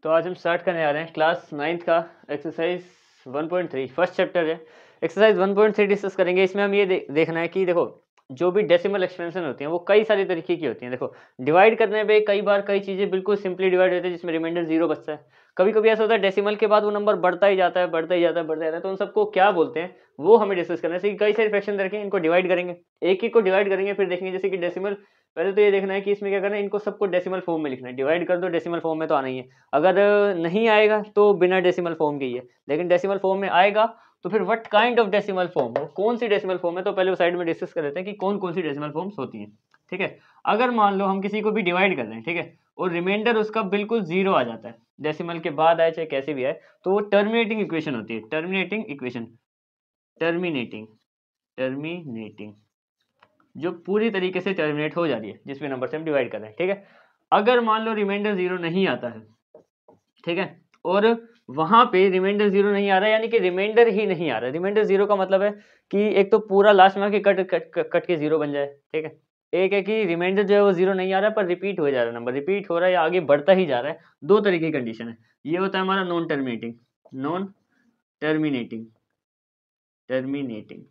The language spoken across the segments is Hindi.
तो आज हम स्टार्ट करने आ रहे हैं क्लास 9th का एक्सरसाइज 1.3 फर्स्ट चैप्टर है। एक्सरसाइज 1.3 डिस्कस करेंगे। इसमें हम ये देखना है कि देखो जो भी डेसिमल एक्सपेंशन होती हैं वो कई सारी तरीके की होती हैं। देखो डिवाइड करने पे कई बार कई चीज़ें बिल्कुल सिंपली डिवाइड होती है जिसमें रिमाइंडर जीरो बचता है। कभी कभी ऐसा होता है डेसिमल के बाद वो नंबर बढ़ता ही जाता है बढ़ता ही जाता है बढ़ता जाता है। तो उन सबको क्या बोलते हैं वो हमें डिस्कस करना है। जैसे कि कई सारे फ्रैक्शन रखें, इनको डिवाइड करेंगे, एक एक को डिवाइड करेंगे, फिर देखेंगे जैसे कि डेसिमल। पहले तो ये देखना है कि इसमें क्या करना है, इनको सबको डेसिमल फॉर्म में लिखना है। डिवाइड कर दो डेसिमल फॉर्म में तो आना ही है। अगर नहीं आएगा तो बिना डेसिमल फॉर्म के ही है, लेकिन डेसिमल फॉर्म में आएगा तो फिर what kind of decimal form, वो कौन सी डेसिमल फॉर्म है, तो पहले वो साइड में डिस्कस कर लेते हैं कि कौन कौन सी डेसिमल फॉर्म्स होती हैं। ठीक है, अगर मान लो हम किसी को भी डिवाइड कर रहे हैं, ठीक है, और रिमाइंडर उसका बिल्कुल जीरो आ जाता है, डेसिमल के बाद आए चाहे कैसे भी आए, तो वो टर्मिनेटिंग इक्वेशन होती है। टर्मिनेटिंग इक्वेशन, टर्मिनेटिंग टर्मिनेटिंग जो पूरी तरीके से टर्मिनेट हो जा रही है, जिस भी नंबर से हम डिवाइड कर रहे हैं। ठीक है, अगर मान लो रिमाइंडर जीरो नहीं आता है, ठीक है, और वहां पे रिमाइंडर जीरो नहीं आ रहा है, यानी कि रिमाइंडर ही नहीं आ रहा है। रिमाइंडर जीरो का मतलब है कि एक तो पूरा लास्ट में कट कट कट के जीरो बन जाए, ठीक है। एक है कि रिमाइंडर जो है वो जीरो नहीं आ रहा है पर रिपीट हो जा रहा है, नंबर रिपीट हो रहा है या आगे बढ़ता ही जा रहा है। दो तरीके की कंडीशन है। ये होता है हमारा non terminating, non terminating terminating.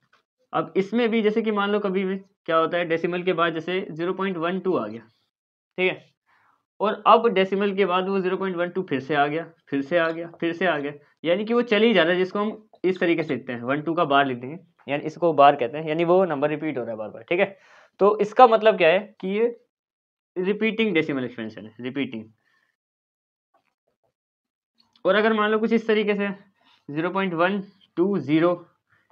अब इसमें भी जैसे कि मान लो कभी भी क्या होता है, डेसिमल के बाद जैसे 0.12 आ गया, ठीक है, और अब डेसिमल के बाद वो 0.12 फिर से आ गया, फिर से आ गया, फिर से आ गया, यानी कि वो चल ही जा रहा है, जिसको हम इस तरीके से लिखते हैं, 12 का बार लिख देंगे, यानी इसको बार कहते हैं, यानी वो नंबर रिपीट हो रहा है बार बार। ठीक है, तो इसका मतलब क्या है कि ये रिपीटिंग डेसिमल एक्सपेंशन है, रिपीटिंग। और अगर मान लो कुछ इस तरीके से 0.120,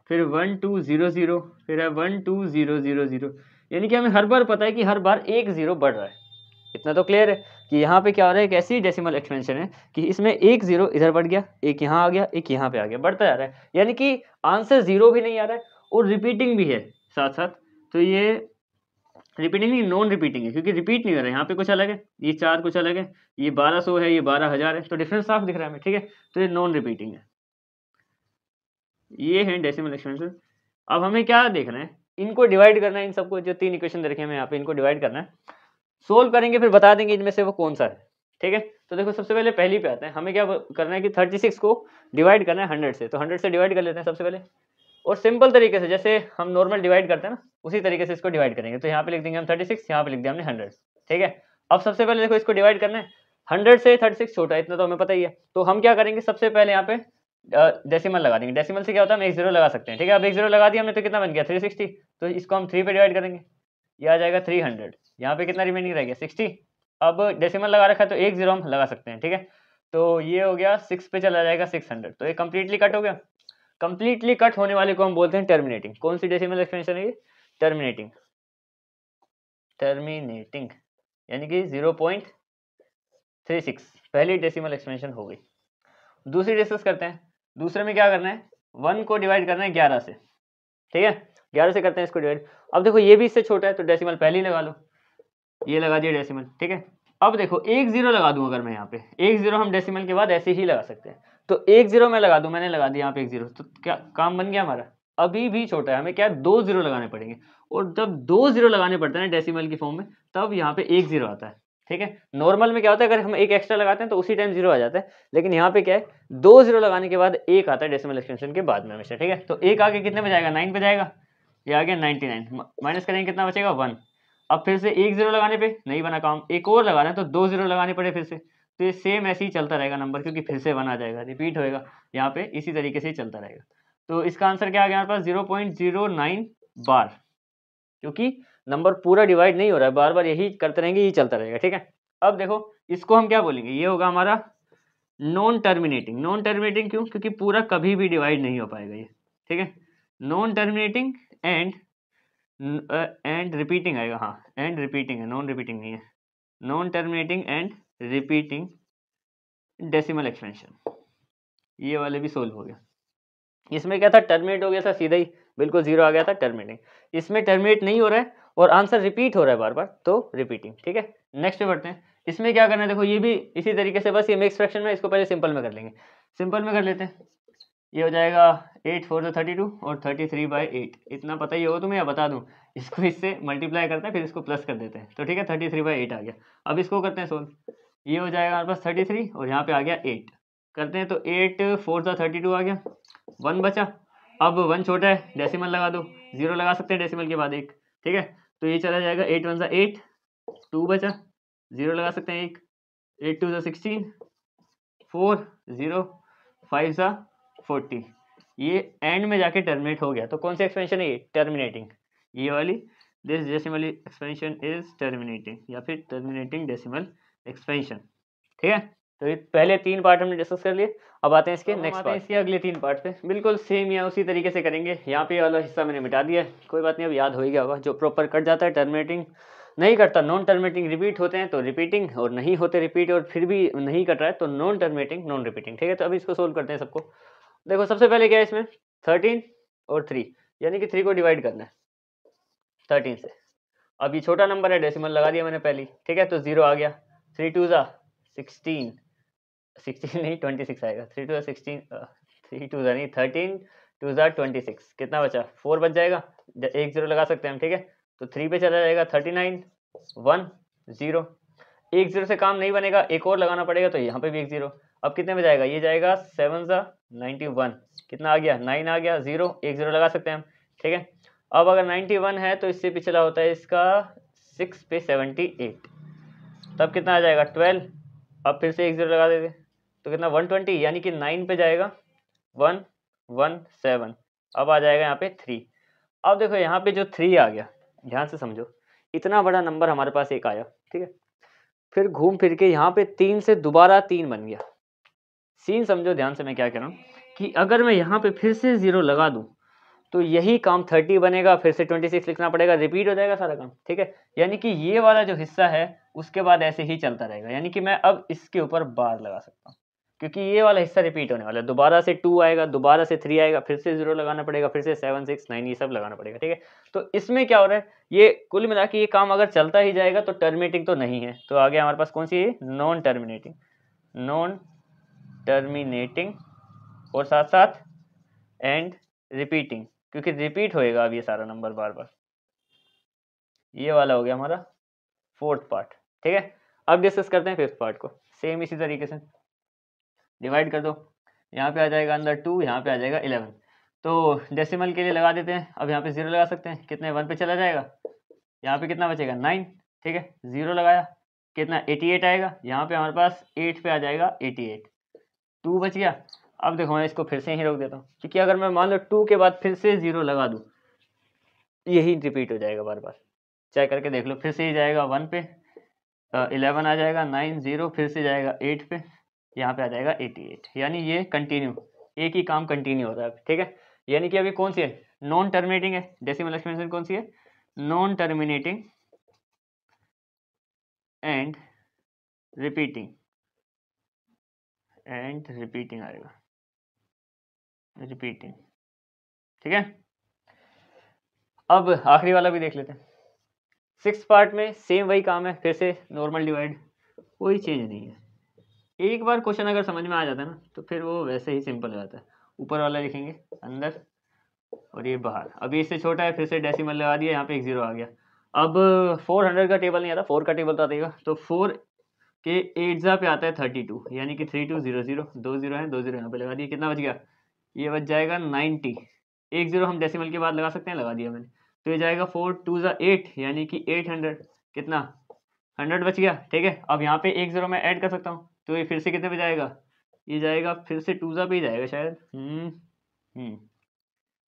फिर 1200, फिर है 12000, यानी कि हमें हर बार पता है कि हर बार एक जीरो बढ़ रहा है। इतना तो क्लियर है कि यहाँ पे क्या हो रहा है, एक ऐसी डेसिमल एक्सपेंशन है कि इसमें एक जीरो इधर बढ़ गया, एक यहाँ आ गया, एक यहाँ पे आ गया, बढ़ता जा रहा है, यानी कि आंसर जीरो भी नहीं आ रहा है और रिपीटिंग भी है साथ साथ। तो ये रिपीटिंग नहीं, नॉन रिपीटिंग है, क्योंकि रिपीट नहीं हो रहा है। यहाँ पे कुछ अलग है, ये 4 कुछ अलग है, ये 1200 है, ये 12,000 है, तो डिफरेंस साफ दिख रहा है हमें। ठीक है, तो ये नॉन रिपीटिंग है। ये है डेसिमल एक्सपेंशन। अब हमें क्या देखना है, इनको डिवाइड करना है, इन सबको जो तीन इक्वेशन रखे हैं यहाँ पे, इनको डिवाइड करना है। सोल्व करेंगे फिर बता देंगे इनमें से वो कौन सा है। ठीक है, तो देखो सबसे पहले पहली पे आते हैं। हमें क्या करना है कि 36 को डिवाइड करना है 100 से, तो 100 से डिवाइड कर लेते हैं सबसे पहले, और सिंपल तरीके से जैसे हम नॉर्मल डिवाइड करते हैं ना, उसी तरीके से इसको डिवाइड करेंगे। तो यहाँ पे लिख देंगे हम 36, यहाँ पे लिख दिया हमने 100। ठीक है, अब सबसे पहले देखो इसको डिवाइड करना है, 100 से 36 छोटा है, इतना तो हमें पता ही है। तो हम क्या करेंगे, सबसे पहले यहाँ पे डेसिमल लगा देंगे। डेसिमल से क्या होता है, हम एक जीरो लगा सकते हैं। ठीक है, अब एक जीरो लगा दिया हमने तो कितना बन गया 360, तो इसको हम 3 पे डिवाइड करेंगे, ये आ जाएगा 300। यहाँ पे कितना रिमेनिंग रह गया 60। अब डेसिमल लगा रखा है तो एक जीरो हम लगा सकते हैं। ठीक है, तो ये हो गया 6 पे चला जाएगा 600, तो ये कंप्लीटली कट हो गया। कंप्लीटली कट होने वाले को हम बोलते हैं टर्मिनेटिंग। कौन सी डेसिमल एक्सपेंशन है ये, टर्मिनेटिंग। टर्मिनेटिंग यानी कि 0.36 पहली डेसिमल एक्सपेंशन हो गई। दूसरी डिस्कस करते हैं। दूसरे में क्या करना है, 1 को डिवाइड करना है 11 से। ठीक है, 11 से करते हैं इसको डिवाइड। अब देखो ये भी इससे छोटा है तो डेसिमल पहले ही लगा लो, ये लगा दिया डेसिमल। ठीक है, अब देखो एक जीरो लगा दूं, अगर मैं यहाँ पे एक जीरो हम डेसिमल के बाद ऐसे ही लगा सकते हैं, तो एक जीरो मैं लगा दूं, मैंने लगा दिया यहाँ पे एक जीरो, तो क्या काम बन गया हमारा। अभी भी छोटा है, हमें क्या दो जीरो लगाने पड़ेंगे, और जब दो जीरो लगाने पड़ते हैं ना डेसिमल की फॉर्म में, तब यहाँ पे एक जीरो आता है। ठीक है, नॉर्मल में क्या होता है, अगर हम एक एक्स्ट्रा लगाते हैं तो उसी टाइम जीरो आ जाता है, लेकिन यहाँ पे क्या है, दो जीरो लगाने के बाद एक आता है डेसिमल एक्सपेंशन के बाद में हमेशा। ठीक है, तो एक आगे कितने पे जाएगा, 9 पे जाएगा, ये आ गया 99, माइनस करेंगे कितना बचेगा 1। अब फिर से एक जीरो लगाने पे नहीं बना काम, एक और लगा रहे हैं तो दो जीरो लगाने पड़े फिर से, तो ये सेम ऐसे ही चलता रहेगा नंबर, क्योंकि फिर से 1 आ जाएगा, रिपीट होएगा यहाँ पे, इसी तरीके से ही चलता रहेगा। तो इसका आंसर क्या आ गया हमारे पास, 0.09 बार, क्योंकि नंबर पूरा डिवाइड नहीं हो रहा है, बार बार यही करते रहेंगे, यही चलता रहेगा। ठीक है, अब देखो इसको हम क्या बोलेंगे, ये होगा हमारा नॉन टर्मिनेटिंग। नॉन टर्मिनेटिंग क्यों, क्योंकि पूरा कभी भी डिवाइड नहीं हो पाएगा ये। ठीक है, नॉन टर्मिनेटिंग एंड रिपीटिंग आएगा, हाँ एंड रिपीटिंग है, नॉन रिपीटिंग नहीं है। Non terminating and repeating decimal expansion, ये वाले भी सोल्व हो गया। इसमें क्या था, टर्मिनेट हो गया था सीधा ही, बिल्कुल जीरो आ गया था टर्मिनेटिंग। इसमें टर्मिनेट नहीं हो रहा है और आंसर रिपीट हो रहा है बार बार, तो रिपीटिंग। ठीक है, नेक्स्ट पे बढ़ते हैं। इसमें क्या करना है, देखो ये भी इसी तरीके से, बस ये मिक्स फ्रैक्शन में, इसको पहले सिंपल में कर लेंगे। सिंपल में कर लेते हैं, ये हो जाएगा 8 4 32 और 33/8, इतना पता ही होगा तुम्हें, या बता दूं, इसको इससे मल्टीप्लाई करते हैं फिर इसको प्लस कर देते हैं, तो ठीक है 33/8 आ गया। अब इसको करते हैं सोल्व। ये हो जाएगा हमारे पास 33 और यहाँ पे आ गया 8 करते हैं तो 8 4 सा 32 आ गया, 1 बचा। अब 1 छोटा है, डेसिमल लगा दो, 0 लगा सकते हैं डेसिमल के बाद एक, ठीक है। तो ये चला जाएगा 8 1 सा 8, 2 बचा, 0 लगा सकते हैं एक, 8 2 सा 16, 4 0, 5 सा 40। ये एंड में जाके टर्मिनेट हो गया। तो कौन सी एक्सपेंशन है ये? टर्मिनेटिंग, ये वाली। This decimal expansion is terminating, या फिर टर्मिनेटिंग डेसिमल एक्सपेंशन, ठीक है। तो ये पहले 3 पार्ट हमने डिस्कस कर लिए। अब आते हैं इसके नेक्स्ट पार्ट, इसके अगले 3 पार्ट पे। बिल्कुल सेम या उसी तरीके से करेंगे। यहाँ पे वाला हिस्सा मैंने मिटा दिया है, कोई बात नहीं, अब याद हो ही गया होगा। जो प्रॉपर कट जाता है टर्मिनेटिंग, नहीं कटता नॉन टर्मिनेटिंग, रिपीट होते हैं तो रिपीटिंग, और नहीं होते रिपीट और फिर भी नहीं कट रहा है तो नॉन टर्मिनेटिंग नॉन रिपीटिंग, ठीक है। तो अभी इसको सोल्व करते हैं सबको। देखो सबसे पहले क्या है इसमें, 13 और 3, यानी कि 3 को डिवाइड करना है 13 से। अब ये छोटा नंबर है, डेसिमल लगा दिया मैंने पहले, ठीक है। तो 0 आ गया, 3 2 ज़ा 16, 16 नहीं 26 आएगा, 3 2 ज़ा 16, 3 2 ज़ा नहीं 13 2 ज़ा 26, कितना बचा, 4 बच जाएगा, एक 0 लगा सकते हैं हम, ठीक है। तो 3 पे चला जाएगा 39, 1 0, एक 0 से काम नहीं बनेगा, एक और लगाना पड़ेगा, तो यहाँ पे भी एक 0। अब कितने में जाएगा, ये जाएगा 7 ज़ा 91, कितना आ गया, 9 आ गया, 0 एक 0 लगा सकते हैं हम, ठीक है। अब अगर 91 है तो इससे पिछला होता है इसका 6 पे 78, तब कितना आ जाएगा 12। अब फिर से एक 0 लगा देते तो कितना 120, यानी कि 9 पे जाएगा 117। अब आ जाएगा यहाँ पे 3। अब देखो यहाँ पे जो 3 आ गया, ध्यान से समझो, इतना बड़ा नंबर हमारे पास एक आया, ठीक है। फिर घूम फिर के यहाँ पे 3 से दोबारा 3 बन गया। सीन समझो ध्यान से, मैं क्या कह रहा हूँ कि अगर मैं यहाँ पे फिर से 0 लगा दूँ तो यही काम 30 बनेगा, फिर से 26 लिखना पड़ेगा, रिपीट हो जाएगा सारा काम, ठीक है। यानी कि ये वाला जो हिस्सा है उसके बाद ऐसे ही चलता रहेगा, यानी कि मैं अब इसके ऊपर बार लगा सकता हूँ, क्योंकि ये वाला हिस्सा रिपीट होने वाला है। दोबारा से 2 आएगा, दोबारा से 3 आएगा, फिर से 0 लगाना पड़ेगा, फिर से 7 6 9 ये सब लगाना पड़ेगा, ठीक है। तो इसमें क्या हो रहा है, ये कुल मिला के ये काम अगर चलता ही जाएगा तो टर्मिनेटिंग तो नहीं है। तो आगे हमारे पास कौन सी है, नॉन टर्मिनेटिंग, नॉन टर्मिनेटिंग, और साथ साथ एंड रिपीटिंग, क्योंकि रिपीट होएगा अब ये सारा नंबर बार बार। ये वाला हो गया हमारा 4th पार्ट, ठीक है। अब डिस्कस करते हैं 5th पार्ट को। सेम इसी तरीके से डिवाइड कर दो, यहाँ पे आ जाएगा अंदर 2, यहाँ पे आ जाएगा 11। तो डेसिमल के लिए लगा देते हैं, अब यहाँ पे 0 लगा सकते हैं, कितने 1 पे चला जाएगा, यहाँ पे कितना बचेगा 9, ठीक है। 0 लगाया, कितना 88 आएगा, यहाँ पे हमारे पास 8 पे आ जाएगा 88, 2 बच गया। अब देखो मैं इसको फिर से ही रोक देता हूँ, क्योंकि अगर मैं मान लो 2 के बाद फिर से 0 लगा दूँ, यही रिपीट हो जाएगा बार बार। चेक करके देख लो, फिर से ही जाएगा 1 पे, 11 आ जाएगा, 9 0, फिर से जाएगा 8 पे, यहाँ पे आ जाएगा 88, यानी ये कंटिन्यू, एक ही काम कंटिन्यू हो रहा है, ठीक है। यानी कि अभी कौन सी है, नॉन टर्मिनेटिंग है। डेसिमल एक्सपेंशन कौन सी है, नॉन टर्मिनेटिंग एंड रिपीटिंग, आएगा रिपीटिंग, ठीक है। अब आखिरी वाला भी देख लेते हैं। 6th पार्ट में सेम वही काम है, फिर से नॉर्मल डिवाइड, कोई चेंज नहीं है। एक बार क्वेश्चन अगर समझ में आ जाता है ना तो फिर वो वैसे ही सिंपल हो जाता है। ऊपर वाला लिखेंगे अंदर और ये बाहर। अभी इससे छोटा है, फिर से डेसिमल लगा दिया, यहाँ पे एक 0 आ गया। अब 400 का टेबल नहीं आता, 4 का टेबल तो आएगा, तो 4 के 8 पे आता है 32, यानी कि 3200, 2 0 है, 2 0 यहाँ पे लगा दिए, कितना बच गया, ये बच जाएगा 90। एक 0 हम डेसिमल के बाद लगा सकते हैं, लगा दिया मैंने। तो ये जाएगा 4 2 8, यानी कि 800, कितना 100 बच गया, ठीक है। अब यहाँ पे एक 0 मैं ऐड कर सकता हूँ, तो ये फिर से कितने पे जाएगा, ये जाएगा फिर से 2 पे ही जाएगा शायद,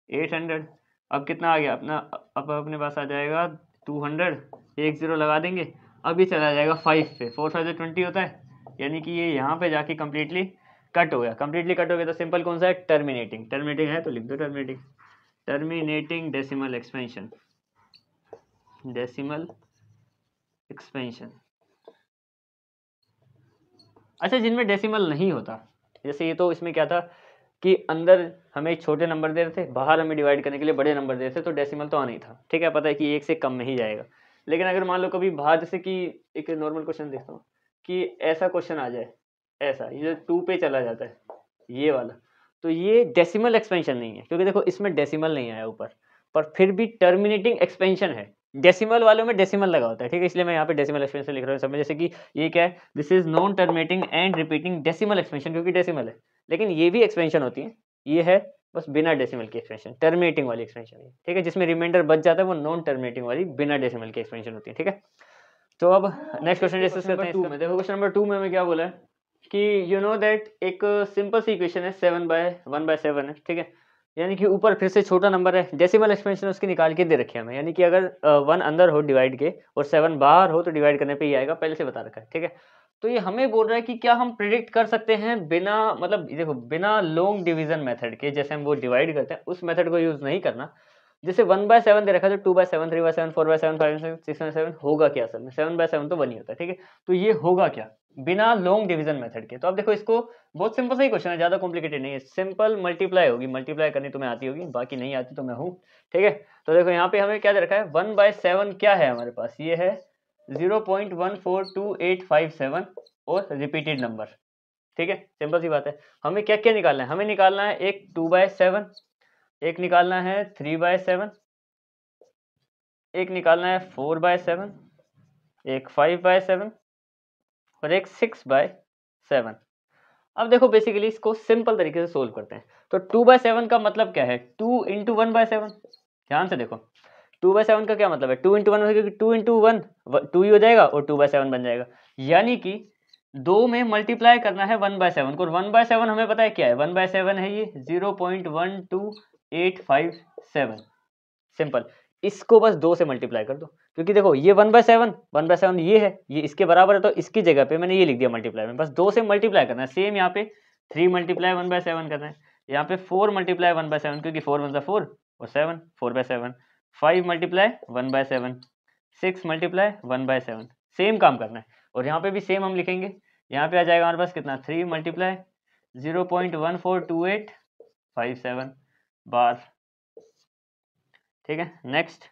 800। अब कितना आ गया अपना, अब अपने पास आ जाएगा 200, एक 0 लगा देंगे, अब ये चला जाएगा 5 पे, 4 5 20 होता है, यानी कि ये यहाँ पे जाके कम्प्लीटली कट हो गया। कम्प्लीटली कट हो गया तो सिंपल कौन सा है, टर्मिनेटिंग। टर्मिनेटिंग है तो लिख दो terminating, terminating decimal expansion, decimal expansion. अच्छा, जिनमें डेसिमल नहीं होता, जैसे ये तो इसमें क्या था कि अंदर हमें छोटे नंबर दे रहे थे, बाहर हमें डिवाइड करने के लिए बड़े नंबर दे रहे थे, तो डेसिमल तो आना ही था, ठीक है। पता है कि 1 से कम में ही जाएगा। लेकिन अगर मान लो कभी बाहर, जैसे कि एक नॉर्मल क्वेश्चन देखता हूँ कि ऐसा क्वेश्चन आ जाए, ऐसा ये 2 पे चला जाता है ये वाला, तो ये डेसिमल एक्सपेंशन नहीं है, क्योंकि देखो इसमें डेसिमल नहीं आया ऊपर, पर फिर भी टर्मिनेटिंग एक्सपेंशन है। डेसिमल वालों में डेसिमल लगा होता है, ठीक है, इसलिए मैं यहाँ पे डेसिमल एक्सपेंशन लिख रहा हूँ सब में। जैसे कि ये क्या है, this is non terminating and repeating decimal expansion, क्योंकि डेसिमल है, लेकिन ये भी एक्सपेंशन होती है, ये है बस बिना डेसिमल की एक्सपेंशन, टर्मिनेटिंग वाली एक्सपेंशन है, ठीक है, जिसमें रिमाइंडर बच जाता है वो नॉन टर्मिनेटिंग वाली बिना डेसिमल की एक्सपेंशन होती है, ठीक है। तो अब नेक्स्ट क्वेश्चन डिस्कस करते हैं। इसमें देखो क्वेश्चन नंबर 2 में हमें क्या बोला है कि यू नो दैट एक सिंपल सी इक्वेशन है 7/1/7 है, ठीक है, यानी कि ऊपर फिर से छोटा नंबर है, डेसिमल एक्सपेंशन उसकी निकाल के दे रखे हैं हमें, यानी कि अगर 1 अंदर हो डिवाइड के और 7 बाहर हो तो डिवाइड करने पे ही आएगा, पहले से बता रखा है, ठीक है। तो ये हमें बोल रहा है कि क्या हम प्रिडिक्ट कर सकते हैं बिना, मतलब देखो बिना लॉन्ग डिवीजन मेथड के, जैसे हम वो डिवाइड करते हैं उस मेथड को यूज नहीं करना। जैसे 1/7 दे रखा है तो 2/7, 3/7, 4/7, 5/7, 6/7 होगा क्या असल में, 7/7 तो 1 ही होता है, ठीक है। तो ये होगा क्या बिना लॉन्ग डिवीजन मेथड के। तो अब देखो इसको, बहुत सिंपल सा ही क्वेश्चन है, ज्यादा कॉम्प्लिकेटेड नहीं है, सिंपल मल्टीप्लाई होगी, मल्टीप्लाई करनी तुम्हें आती होगी, बाकी नहीं आती तो मैं हूँ, ठीक है। तो देखो यहाँ पे हमें क्या दे रखा है, 1/7 क्या है हमारे पास, ये है 0.142857 और रिपीटेड नंबर, ठीक है, सिंपल सी बात है। हमें क्या क्या निकालना है, हमें निकालना है एक 2/7, एक निकालना है 3/7, एक निकालना है 4/7, एक 5/7 और एक 6/7। अब देखो बेसिकली इसको सिंपल तरीके से सोल्व करते हैं। तो 2/7 का मतलब क्या है, 2 इंटू 1/7। ध्यान से देखो 2/7 का क्या मतलब है, 2 इंटू 1, क्योंकि 2 इंटू 1 2 ही हो जाएगा और 2/7 बन जाएगा, यानी कि 2 में मल्टीप्लाई करना है 1/7 को, और 1/7 हमें पता है क्या है, 1/7 है ये 0.12857, सिंपल। इसको बस 2 से मल्टीप्लाई कर दो, क्योंकि देखो ये 1/7 ये है, ये इसके बराबर है, तो इसकी जगह पे मैंने ये लिख दिया मल्टीप्लाई में, बस 2 से मल्टीप्लाई करना है। सेम यहाँ पे 3 मल्टीप्लाई 1/7 करना है, यहाँ पे 4 मल्टीप्लाई 1/7, क्योंकि 4 1 4 और 7 4/7, 5 मल्टीप्लाई 1/7, 6 मल्टीप्लाई 1/7, सेम काम करना है। और यहाँ पे भी सेम हम लिखेंगे, यहाँ पे आ जाएगा हमारे पास कितना, 3 मल्टीप्लाई 0.142857 बार, ठीक है। नेक्स्ट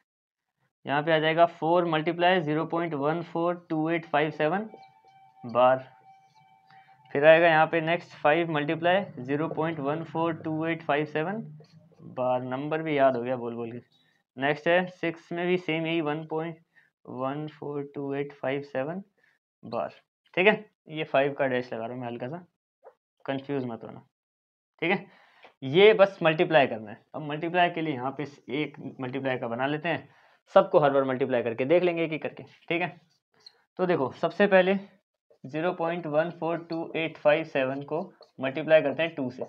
यहाँ पे आ जाएगा 4 मल्टीप्लाई 0.142857 बार, फिर आएगा यहाँ पे नेक्स्ट 5 मल्टीप्लाई 0.142857 बार, नंबर भी याद हो गया बोल बोल के। नेक्स्ट है 6 में भी सेम यही 1.142857 बार, ठीक है। ये 5 का डैश लगा रहा हूँ मैं, हल्का सा कंफ्यूज मत होना, ठीक है। ये बस मल्टीप्लाई करना है। अब मल्टीप्लाई के लिए यहाँ पे एक मल्टीप्लाई का बना लेते हैं, सबको हर बार मल्टीप्लाई करके देख लेंगे एक एक करके, ठीक है। तो देखो सबसे पहले 0.142857 को मल्टीप्लाई करते हैं 2 से,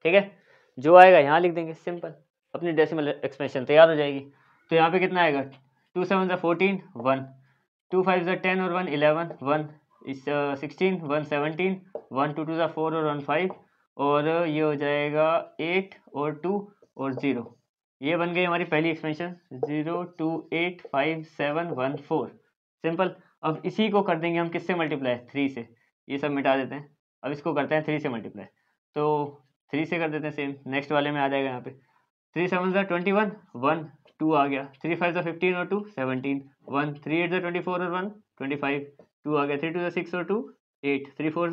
ठीक है। जो आएगा यहाँ लिख देंगे, सिंपल, अपनी डेसिमल एक्सप्रेशन तैयार हो जाएगी। तो यहाँ पे कितना आएगा, 2 7 14 1, 2 5 10 और 1 11, 1 इस 16, 1 17, 1 2 2 4 और 1 5, और ये हो जाएगा 8 और 2 और 0। ये बन गई हमारी पहली एक्सपेंशन 0285714, सिंपल। अब इसी को कर देंगे हम किससे मल्टीप्लाई, 3 से, ये सब मिटा देते हैं। अब इसको करते हैं 3 से मल्टीप्लाई, तो 3 से कर देते हैं सेम, नेक्स्ट वाले में आ जाएगा यहाँ पे 3 7 21, 1 2 आ गया, 3 5 15 और 2 17, 1 3 8 24 और 1 25, 2 आ गया, 3 2 6 और 2 8, 3 4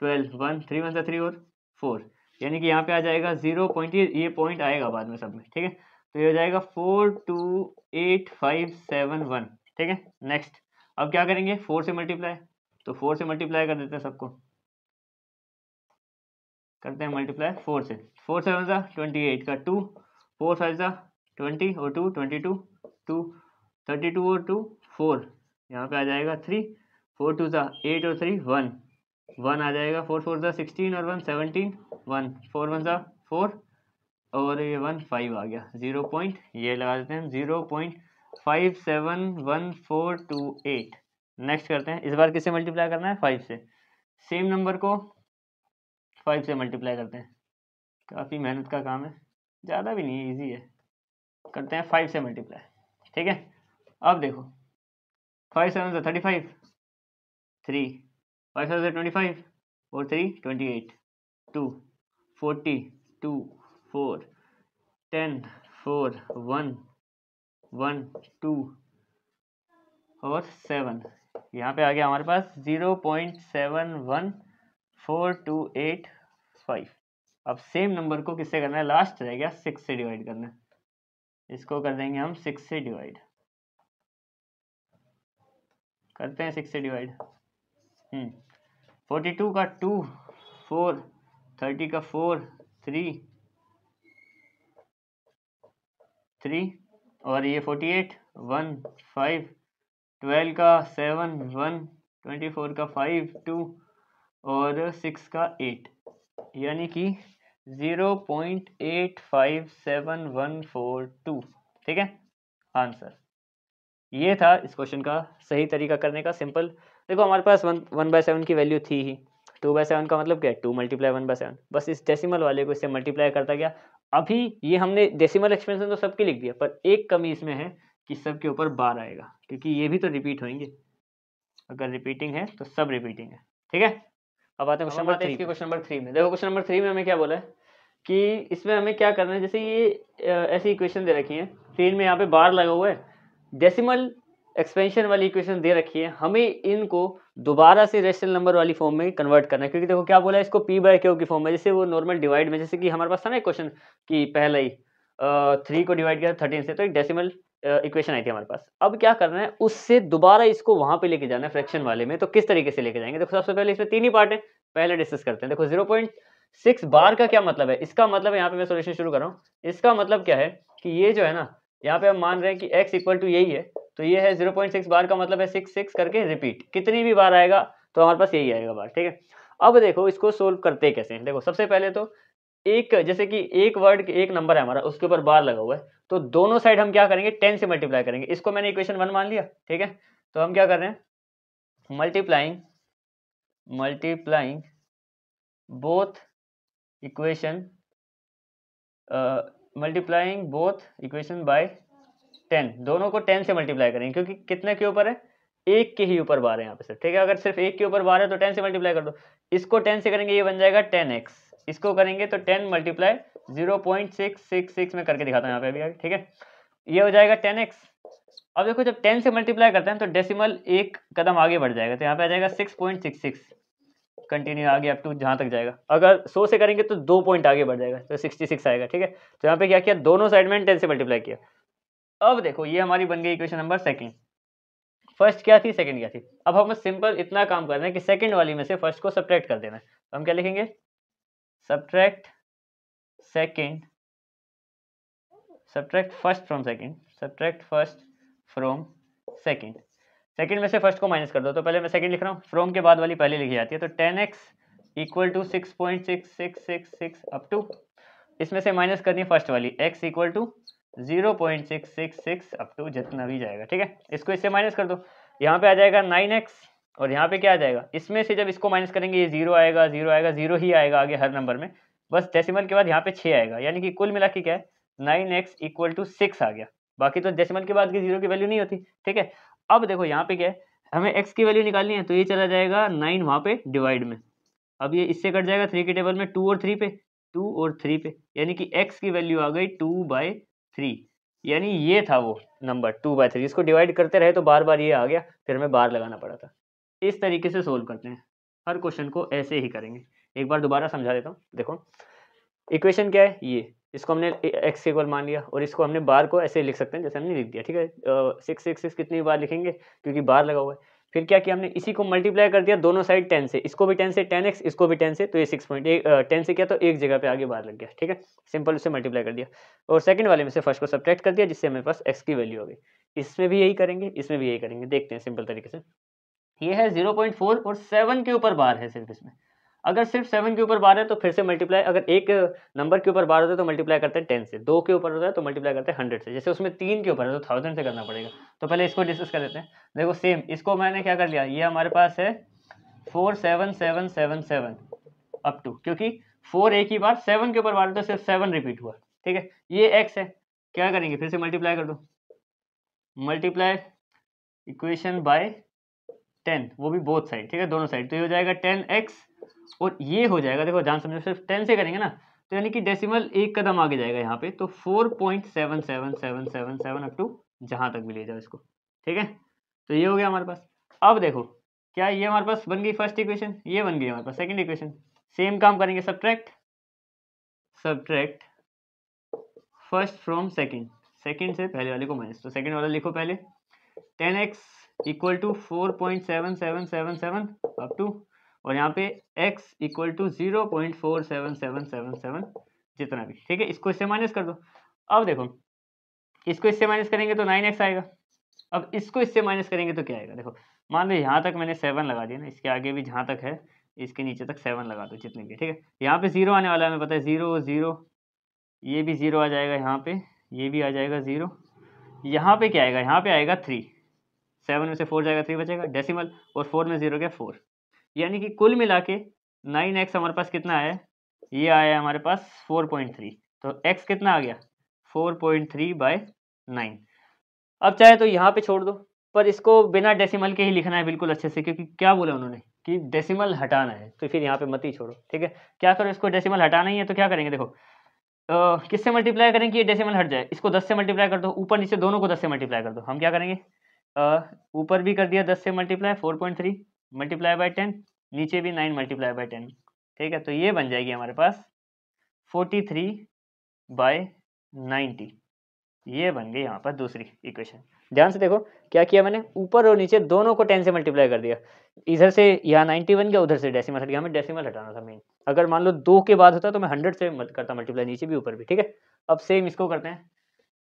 12, 1 3 1 3 और 4, यानी कि यहाँ पे आ जाएगा 0 पॉइंट, ये पॉइंट आएगा बाद में सब में, ठीक है। तो ये हो जाएगा 42857 ठीक है। नेक्स्ट अब क्या करेंगे, 4 से मल्टीप्लाई, तो 4 से मल्टीप्लाई कर देते हैं सबको, करते हैं मल्टीप्लाई 4 से, 4 7 28 का 2, 4 5 20 और 2 22, 2 32 और 2 4, यहाँ पे आ जाएगा 3, 4 2 8 और 3 1, 1 आ जाएगा, 4 4 16 और 1 17, 1 4 1 4 और ये 1 5 आ गया, 0 पॉइंट ये लगा देते हैं 0.571428। नेक्स्ट करते हैं, इस बार किससे मल्टीप्लाई करना है, 5 से, सेम नंबर को 5 से मल्टीप्लाई करते हैं, काफ़ी मेहनत का काम है, ज़्यादा भी नहीं है, ईजी है, करते हैं 5 से मल्टीप्लाई, ठीक है। अब देखो 5 7 35, 3 5 7 25 और 3 28, 2 40, 2 4 10 4 1 1 2 और 7, यहाँ पे आ गया हमारे पास 0.714285। अब सेम नंबर को किससे करना है, लास्ट रह गया 6 से डिवाइड करना है, इसको कर देंगे हम 6 से डिवाइड, करते हैं 6 से डिवाइड। 42 का 2 4, 30 का 4 3 और ये 48 1 5, 12 का 7 1, 24 का 5 2 और 6 का 8, यानी कि 0.857142। ठीक है आंसर। ये था इस क्वेश्चन का सही तरीका करने का, सिंपल। देखो हमारे पास 1/7 की वैल्यू थी ही, 2/7 का मतलब क्या है 2 × 1/7, बस इस डेसिमल वाले को इससे मल्टीप्लाई करता गया। अभी ये हमने डेसिमल एक्सपेंशन तो सबके लिख दिया, पर एक कमी इसमें है कि सबके ऊपर बार आएगा, क्योंकि ये भी तो रिपीट होंगे। अगर रिपीटिंग है तो सब रिपीटिंग है। ठीक है, अब आते हैं क्वेश्चन नंबर 3 में। देखो क्वेश्चन नंबर 3 में हमें क्या बोला है कि इसमें हमें क्या करना है, जैसे ये ऐसी इक्वेशन दे रखी है, 3 में यहाँ पे बार लगा हुआ है, डेसिमल एक्सपेंशन वाली इक्वेशन दे रखी है, हमें इनको दोबारा से रेशनल नंबर वाली फॉर्म में कन्वर्ट करना है। क्योंकि देखो क्या बोला है, इसको p/q की फॉर्म में, जैसे वो नॉर्मल डिवाइड में, जैसे कि हमारे पास था ना एक क्वेश्चन कि पहला ही 3 को डिवाइड किया 13 से, तो एक डेसिमल इक्वेशन आई थी हमारे पास। अब क्या करना है, उससे दोबारा इसको वहां पे लेके जाना है फ्रैक्शन वाले में। तो किस तरीके से लेके जाएंगे, देखो सबसे पहले इसमें 3 ही पार्ट है, पहले डिस्कस करते हैं। देखो 0.6 बार का क्या मतलब है, इसका मतलब है, यहाँ पे मैं सॉल्यूशन शुरू कर रहा हूँ, इसका मतलब क्या है कि ये जो है ना, यहाँ पे हम मान रहे हैं कि x इक्वल टू यही है, तो ये है 0.6 बार का मतलब है 6 करके रिपीट, कितनी भी बार आएगा तो हमारे पास यही आएगा बार। ठीक है, अब देखो इसको सोल्व करते कैसे हैं। देखो सबसे पहले तो एक, जैसे कि एक वर्ड एक नंबर है हमारा, उसके ऊपर बार लगा हुआ है, तो दोनों साइड हम क्या करेंगे 10 से मल्टीप्लाई करेंगे। इसको मैंने इक्वेशन 1 मान लिया। ठीक है, तो हम क्या कर रहे हैं, मल्टीप्लाइंग बोथ इक्वेशन बाय 10, दोनों को 10 से मल्टीप्लाई करेंगे, क्योंकि कितने के ऊपर है, एक के ही ऊपर बार है यहाँ पे सिर्फ। ठीक है, अगर सिर्फ एक के ऊपर बार है तो 10 से मल्टीप्लाई कर दो। इसको 10 से करेंगे, ये बन जाएगा 10x, इसको करेंगे तो 10 मल्टीप्लाई 0.666 में करके दिखाता हूँ यहाँ पे अभी। ठीक है, ये हो जाएगा 10x। अब देखो जब 10 से मल्टीप्लाई करते हैं तो डेसिमल एक कदम आगे बढ़ जाएगा, तो यहाँ पे आ जाएगा 6.66, कंटिन्यू आगे अप टू जहाँ तक जाएगा। अगर 100 से करेंगे तो 2 पॉइंट आगे बढ़ जाएगा, तो 66 आएगा। ठीक है, तो यहाँ पे क्या किया, दोनों साइड में 10 से मल्टीप्लाई किया। अब देखो ये हमारी बन गई इक्वेशन नंबर सेकंड। फर्स्ट क्या थी, सेकंड क्या थी। अब हम सिंपल इतना काम कर रहे हैं कि सेकंड वाली में से फर्स्ट को सब्ट्रैक्ट कर देना है। तो हम क्या लिखेंगे, subtract first from second, second में से फर्स्ट को माइनस कर दो। तो पहले मैं सेकंड लिख रहा हूँ, फ्रॉम के बाद वाली पहले लिखी जाती है, तो 10x equal to 6.6666 up to, इसमें से माइनस करनी है फर्स्ट वाली, x equal to 0.666 up to जितना भी जाएगा। ठीक है, इसको इससे माइनस कर दो, यहाँ पे आ जाएगा 9x, और यहाँ पे क्या आ जाएगा, इसमें से जब इसको माइनस करेंगे ये 0 आएगा, 0 ही आएगा आगे हर नंबर में, बस डेसिमल के बाद यहाँ पे 6 आएगा, यानी कि कुल मिला के क्या है 9x इक्वल टू 6 आ गया। बाकी तो डेसिमल के बाद की 0 की वैल्यू नहीं होती। ठीक है, अब देखो यहाँ पे क्या है, हमें x की वैल्यू निकालनी है, तो ये चला जाएगा 9 वहाँ पे डिवाइड में, अब ये इससे कट जाएगा 3 की टेबल में, 2 और 3 पे, 2 और 3 पे, यानी कि x की वैल्यू आ गई 2/3, यानी ये था वो नंबर 2/3। इसको डिवाइड करते रहे तो बार बार ये आ गया, फिर हमें बार लगाना पड़ा था। इस तरीके से सोल्व करते हैं, हर क्वेश्चन को ऐसे ही करेंगे। एक बार दोबारा समझा देता हूँ। देखो इक्वेशन क्या है, ये इसको हमने x इक्वल मान लिया, और इसको हमने बार को ऐसे लिख सकते हैं जैसे हमने लिख दिया। ठीक है, 6 कितनी बार लिखेंगे क्योंकि बार लगा हुआ है। फिर क्या किया हमने, इसी को मल्टीप्लाई कर दिया दोनों साइड 10 से, इसको भी 10 से 10x, इसको भी 10 से, तो ये 10 से किया तो एक जगह पे आगे बार लग गया। ठीक है, सिंपल उससे मल्टीप्लाई कर दिया, और सेकंड वाले में से फर्स्ट को सब्ट्रैक्ट कर दिया, जिससे हमारे पास x की वैल्यू हो गई। इसमें भी यही करेंगे, इसमें भी यही करेंगे, देखते हैं सिंपल तरीके से। ये है 0.4 और 7 के ऊपर बार है सिर्फ इसमें। अगर सिर्फ 7 के ऊपर बार है तो फिर से मल्टीप्लाई, अगर एक नंबर के ऊपर बार होता है तो मल्टीप्लाई करते हैं 10 से, 2 के ऊपर होता है तो मल्टीप्लाई करते हैं 100 से, जैसे उसमें 3 के ऊपर है तो 1000 से करना पड़ेगा। तो पहले इसको डिस्कस कर देते हैं। देखो सेम, इसको मैंने क्या कर लिया, ये हमारे पास है 47777 अप टू, क्योंकि 4 एक ही बार, 7 के ऊपर बार है तो सिर्फ 7 रिपीट हुआ। ठीक है, ये x है, क्या करेंगे फिर से मल्टीप्लाई कर दो, मल्टीप्लाई इक्वेशन बाय 10, वो भी बोथ साइड। ठीक है, दोनों साइड, तो ये हो जाएगा 10x, और ये हो जाएगा, देखो ध्यान समझो, सिर्फ 10 से करेंगे ना, तो यानी कि डेसिमल एक कदम आगे जाएगा यहाँ पे, तो 4.77777 अप टू जहाँ तक भी ले जाओ इसको। ठीक है, तो ये हो गया हमारे पास। अब देखो क्या ये हमारे पास बन गई फर्स्ट इक्वेशन, ये बन गई हमारे पास सेकंड इक्वेशन। सेम काम करेंगे, subtract first from second, second से पहले वाले को माइनस, तो सेकंड वाला लिखो पहले 10x equal to 4.7777 up to, और यहाँ पे x इक्वल टू 0.47777 जितना भी, ठीक है। इसको इससे माइनस कर दो। अब देखो इसको इससे माइनस करेंगे तो 9x आएगा। अब इसको इससे माइनस करेंगे तो क्या आएगा, देखो मान लो यहाँ तक मैंने 7 लगा दिया ना, इसके आगे भी जहाँ तक है इसके नीचे तक 7 लगा दो जितने भी, ठीक है। यहाँ पे 0 आने वाला है, हमें पता है 0 0, ये भी 0 आ जाएगा, यहाँ पे ये भी आ जाएगा 0, यहाँ पे क्या आएगा, यहाँ पे आएगा 3, 7 में से 4 जाएगा, 3 बचेगा डेसिमल, और 4 में 0 गया 4, यानी कि कुल मिला के 9x हमारे पास कितना आया, ये आया हमारे पास 4.3, तो x कितना आ गया 4.3/9। अब चाहे तो यहाँ पे छोड़ दो, पर इसको बिना डेसिमल के ही लिखना है बिल्कुल अच्छे से, क्योंकि क्या बोला उन्होंने कि डेसिमल हटाना है, तो फिर यहाँ पे मत ही छोड़ो, ठीक है। क्या करो, इसको डेसिमल हटाना ही है तो क्या करेंगे, देखो किससे मल्टीप्लाई करें कि ये डेसिमल हट जाए, इसको 10 से मल्टीप्लाई कर दो, ऊपर नीचे दोनों को 10 से मल्टीप्लाई कर दो। हम क्या करेंगे, ऊपर भी कर दिया 10 से मल्टीप्लाई 4.3 मल्टीप्लाई बाई 10, नीचे भी 9 मल्टीप्लाई बाई 10, ठीक है। तो ये बन जाएगी हमारे पास 43/90, ये बन गई यहाँ पर दूसरी इक्वेशन। ध्यान से देखो क्या किया मैंने, ऊपर और नीचे दोनों को 10 से मल्टीप्लाई कर दिया, इधर से यहाँ 90 बन गया, उधर से डेसिमल हट गया, हमें डेसिमल हटाना था मेन। अगर मान लो 2 के बाद होता तो मैं 100 से करता मल्टीप्लाई, नीचे भी ऊपर भी, ठीक है। अब सेम इसको करते हैं,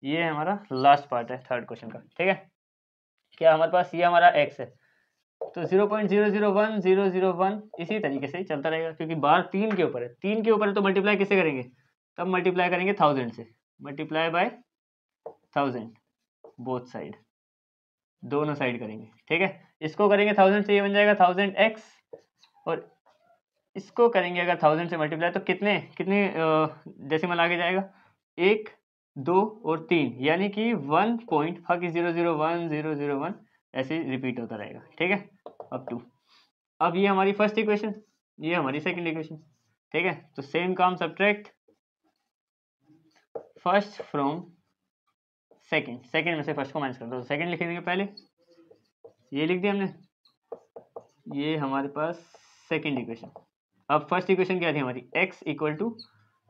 ये हमारा लास्ट पार्ट है थर्ड क्वेश्चन का, ठीक है। क्या हमारे पास ये हमारा x है, तो 0.001001 इसी तरीके से चलता रहेगा, क्योंकि बार 3 के ऊपर है, 3 के ऊपर है तो मल्टीप्लाई किससे करेंगे, तब मल्टीप्लाई करेंगे 1000 से, मल्टीप्लाई बाय 1000 बोथ साइड, दोनों साइड करेंगे, ठीक है। इसको करेंगे 1000 से, ये बन जाएगा 1000x, और इसको करेंगे अगर 1000 से मल्टीप्लाई तो कितने कितने डेसिमल आगे जाएगा, 1 2 और 3, यानी कि 1.001 ऐसे रिपीट होता रहेगा, ठीक है, अप टू। अब ये हमारी फर्स्ट इक्वेशन, ये हमारी सेकंड इक्वेशन, ठीक है। तो सेम काम, subtract first from second, second में से फर्स्ट को माइनस कर दो, सेकंड लिख देंगे पहले, ये लिख दिया हमने, ये हमारे पास सेकंड इक्वेशन। अब फर्स्ट इक्वेशन क्या थी हमारी, x इक्वल टू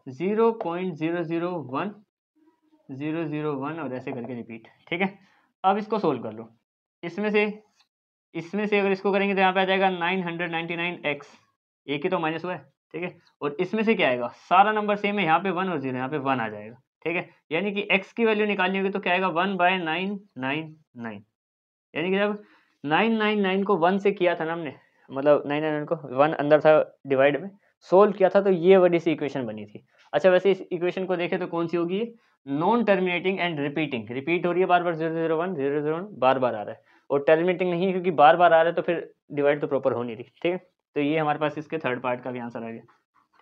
0.001001 और ऐसे करके रिपीट, ठीक है। अब इसको सोल्व कर लो, इसमें से अगर इसको करेंगे तो यहाँ पे आ जाएगा 999x, एक ही तो माइनस हुआ है, ठीक है। और इसमें से क्या आएगा, सारा नंबर सेम है, यहाँ पे 1 और 0, यहाँ पे 1 आ जाएगा, ठीक है। यानी कि x की वैल्यू निकालनी होगी तो क्या आएगा 1/999, यानी कि जब 999 को 1 से किया था ना हमने, मतलब 999 को 1 अंदर था डिवाइड में, सोल्व किया था, तो ये वाली सी इक्वेशन बनी थी। अच्छा वैसे इस इक्वेशन को देखें तो कौन सी होगी, non terminating and repeating, repeat हो रही है बार बार, 001 बार बार आ रहा है, और टर्मिनेटिंग नहीं, क्योंकि बार बार आ रहा है तो फिर डिवाइड तो प्रॉपर हो नहीं रही, ठीक है। तो ये हमारे पास इसके थर्ड पार्ट का भी आंसर आ गया,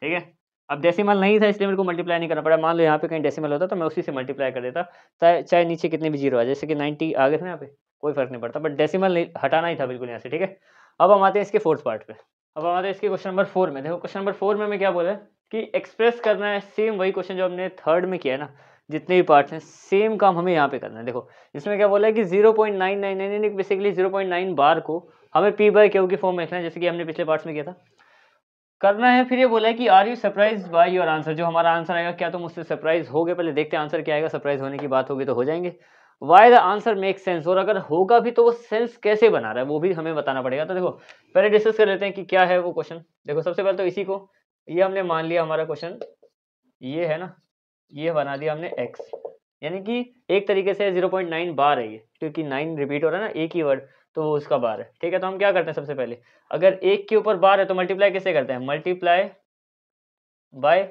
ठीक है। अब डेसिमल नहीं था इसलिए मेरे को मल्टीप्लाई नहीं करना पड़ा, मान लो यहाँ पे कहीं डेसिमल होता तो मैं उसी से मल्टीप्लाई कर देता, चाहे नीचे कितने भी जीरो आ, जैसे कि 90 आ गए थे यहाँ पे, कोई फर्क नहीं पड़ता, बट डेसिमल नहीं हटाना ही था बिल्कुल यहाँ से, ठीक है। अब हम आते हैं इसके फोर्थ पार्ट पे, अब हम आते हैं इसके क्वेश्चन नंबर 4 में। देखो क्वेश्चन नंबर 4 में हमें क्या बोला है कि एक्सप्रेस करना है, सेम वही क्वेश्चन जो हमने थर्ड में किया है ना, जितने भी पार्ट्स हैं सेम काम हमें यहाँ पे करना है। देखो इसमें क्या बोला है कि 0.999 बेसिकली 0.9 बार को हमें p/q की फॉर्म में लिखना है, जैसे कि हमने पिछले पार्ट्स में किया था, करना है। फिर ये बोला है कि are you surprise by your answer, जो हमारा आंसर आएगा क्या तुम मुझसे सरप्राइज हो गए, पहले देखते हैं आंसर क्या आएगा, सरप्राइज होने की बात होगी तो हो जाएंगे। Why the answer make sense, और अगर होगा भी तो वो सेंस कैसे बना रहा है वो भी हमें बताना पड़ेगा। तो देखो पहले डिस्कस कर लेते हैं कि क्या है वो क्वेश्चन। देखो सबसे पहले तो इसी को, ये हमने मान लिया हमारा क्वेश्चन ये है ना, ये बना दिया हमने x, यानी कि एक तरीके से 0.9 बार है ये, क्योंकि 9 रिपीट हो रहा है ना एक ही वर्ड, तो उसका बार है, ठीक है। तो हम क्या करते हैं, सबसे पहले अगर एक के ऊपर बार है तो मल्टीप्लाई कैसे करते हैं, मल्टीप्लाई बाय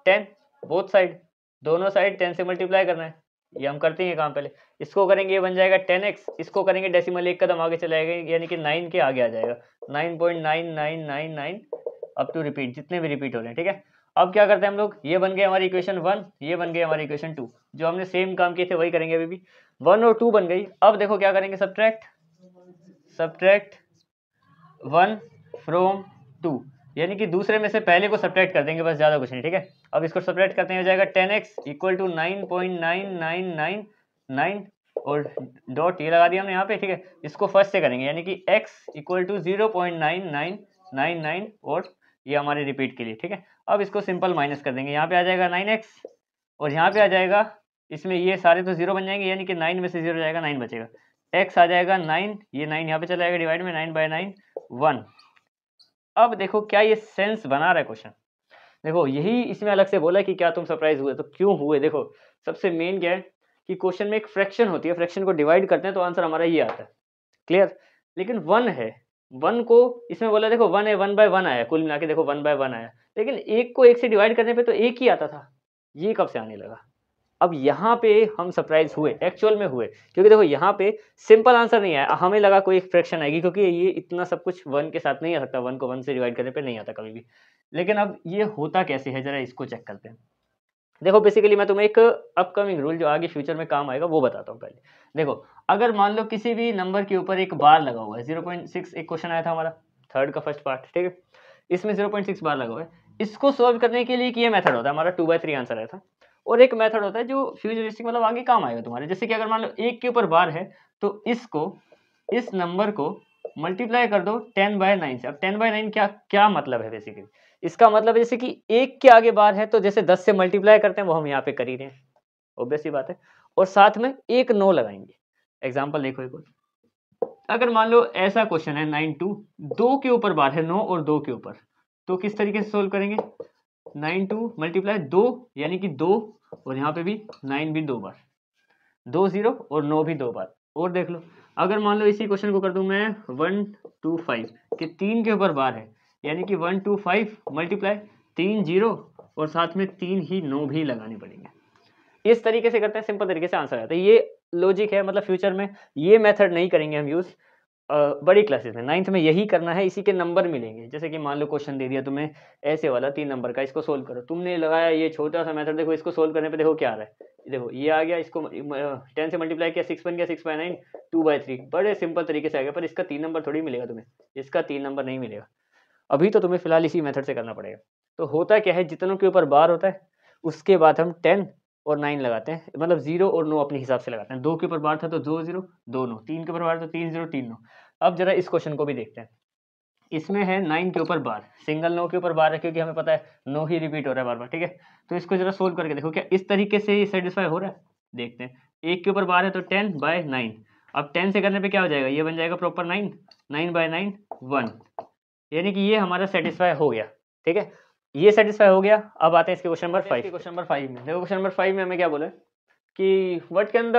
10 बोथ साइड, दोनों साइड 10 से मल्टीप्लाई करना है, ये हम करते हैं काम। पहले इसको करेंगे, ये बन जाएगा 10x, इसको करेंगे डेसिमल एक कदम आगे चले जाएगा, यानी कि 9 के आगे आ जाएगा 9.9999 अप टू रिपीट, जितने भी रिपीट हो रहे हैं, ठीक है। अब क्या करते हैं हम लोग, ये बन गए हमारी इक्वेशन 1, ये बन गई हमारी इक्वेशन 2, जो हमने सेम काम किए थे वही करेंगे अभी भी। 1 और 2 बन गई। अब देखो क्या करेंगे, सब्ट्रैक्ट 1 फ्रॉम 2, यानी कि दूसरे में से पहले को सब्ट्रैक्ट कर देंगे, बस ज़्यादा कुछ नहीं, ठीक है। अब इसको सब्ट्रैक्ट करते हैं, हो जाएगा 10x इक्वल टू 9.9999 और डॉट ये लगा दिया हमने यहाँ पे, ठीक है। इसको फर्स्ट से करेंगे, यानी कि x इक्वल टू 0.9999 और ये हमारे रिपीट के लिए, ठीक है। अब इसको सिंपल माइनस कर देंगे, यहाँ पे आ जाएगा 9x और यहाँ पे आ जाएगा इसमें ये सारे तो 0 बन जाएंगे, यानी कि 9 में से 0 जाएगा, 9 बचेगा। x आ जाएगा 9, ये 9 यहाँ पे चला जाएगा डिवाइड में, 9/9 1। अब देखो क्या ये सेंस बना रहा है क्वेश्चन। देखो यही इसमें अलग से बोला कि क्या तुम सरप्राइज हुए, तो क्यों हुए। देखो सबसे मेन क्या है कि क्वेश्चन में एक फ्रैक्शन होती है, फ्रैक्शन को डिवाइड करते हैं तो आंसर हमारा ये आता है, क्लियर। लेकिन 1 है, 1 को इसमें बोला देखो 1 है, 1/1 आया, कुल मिला के देखो 1/1 आया, लेकिन एक को एक से डिवाइड करने पे तो एक ही आता था, ये कब से आने लगा। अब यहाँ पे हम सरप्राइज हुए, एक्चुअल में हुए, क्योंकि देखो यहाँ पे सिंपल आंसर नहीं आया, हमें लगा कोई फ्रैक्शन आएगी, क्योंकि ये इतना सब कुछ 1 के साथ नहीं आ सकता, 1 को 1 से डिवाइड करने पे नहीं आता कभी भी। लेकिन अब ये होता कैसे है, जरा इसको चेक करते हैं। देखो बेसिकली मैं तुम्हें एक अपकमिंग रूल जो आगे फ्यूचर में काम आएगा वो बताता हूँ पहले। देखो अगर मान लो किसी भी नंबर के ऊपर एक बार लगा हुआ है, 0.6 एक क्वेश्चन आया था हमारा थर्ड का फर्स्ट पार्ट, ठीक है, इसमें 0.6 बार लगा हुआ है। इसको सॉल्व करने के लिए ये मेथड होता है हमारा 2/3 आंसर आया था, और एक मेथड होता है जो फ्यूचरिस्टिक मतलब आगे काम आएगा तुम्हारे। जैसे कि अगर मान लो एक के ऊपर बार है तो इसको, इस नंबर को मल्टीप्लाई कर दो 10/9 से। अब 10/9 क्या मतलब है, बेसिकली इसका मतलब है जैसे कि एक के आगे बार है तो जैसे 10 से मल्टीप्लाई करते हैं वो हम यहाँ पे कर ही रहे हैं, ऑब्वियस सी बात है, और साथ में एक 9 लगाएंगे। एग्जाम्पल देखो एक और, अगर मान लो ऐसा क्वेश्चन है 9/2, 2 के ऊपर बार है 9 और 2 के ऊपर, तो किस तरीके से सोल्व करेंगे, 9/2 मल्टीप्लाई 2 यानी कि 2, और यहाँ पे भी 9 भी 2 बार, 2 0 और 9 भी 2 बार। और देख लो अगर मान लो इसी क्वेश्चन को कर दूं मैं 125 के 3 के ऊपर बार है, यानी कि 125 मल्टीप्लाई 3 0 और साथ में 3 ही 9 भी लगाने पड़ेंगे। इस तरीके से करते हैं, सिंपल तरीके से आंसर आता है। ये लॉजिक है, मतलब फ्यूचर में ये मेथड नहीं करेंगे हम यूज, बड़ी क्लासेस में 9th में यही करना है, इसी के नंबर मिलेंगे। जैसे कि मान लो क्वेश्चन दे दिया तुम्हें ऐसे वाला 3 नंबर का, इसको सोल्व करो, तुमने लगाया ये छोटा सा मेथड, देखो इसको सोल्व करने पे देखो क्या आ रहा है, देखो ये आ गया, इसको 10 से मल्टीप्लाई किया 6 बन गया, 6/9 2/3, बड़े सिंपल तरीके से आ गया। पर इसका 3 नंबर थोड़ी मिलेगा तुम्हें, इसका 3 नंबर नहीं मिलेगा, अभी तो तुम्हें फिलहाल इसी मेथड से करना पड़ेगा। तो होता क्या है, जितनों के ऊपर बार होता है उसके बाद हम 10 और 9 लगाते हैं, मतलब 0 और 9 अपने हिसाब से लगाते हैं। 2 के ऊपर बार था तो 2 0 2 9, 3 के ऊपर बार तो 3 0 3 9। अब जरा इस क्वेश्चन को भी देखते हैं, इसमें है 9 के ऊपर बार, सिंगल 9 के ऊपर बार है, क्योंकि हमें पता है 9 ही रिपीट हो रहा है बार बार, ठीक है। तो इसको जरा सोल्व करके देखो क्या इस तरीके से सेटिस्फाई हो रहा है, देखते हैं। एक के ऊपर बार है तो 10/9, अब 10 से करने पे क्या हो जाएगा, ये बन जाएगा प्रॉपर 9, 9/9 1, यानी कि ये हमारा सेटिस्फाई हो गया, ठीक है, ये सेटिस्फाई हो गया। अब आते हैं इसके क्वेश्चन नंबर 5। क्वेश्चन नंबर 5 में देखो, क्वेश्चन नंबर 5 में हमें क्या बोला कि what can the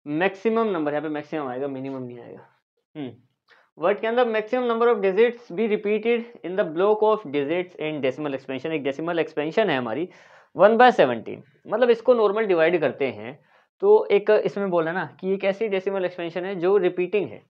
maximum number, यहाँ पे मैक्सिमम आएगा, मिनिमम नहीं आएगा। What can the maximum number of digits be repeated in the block of digits in decimal expansion. एक डेसिमल एक्सपेंशन है हमारी 1/17, मतलब इसको नॉर्मल डिवाइड करते हैं तो एक इसमें बोला ना कि एक ऐसी डेसिमल एक्सपेंशन है जो रिपीटिंग है।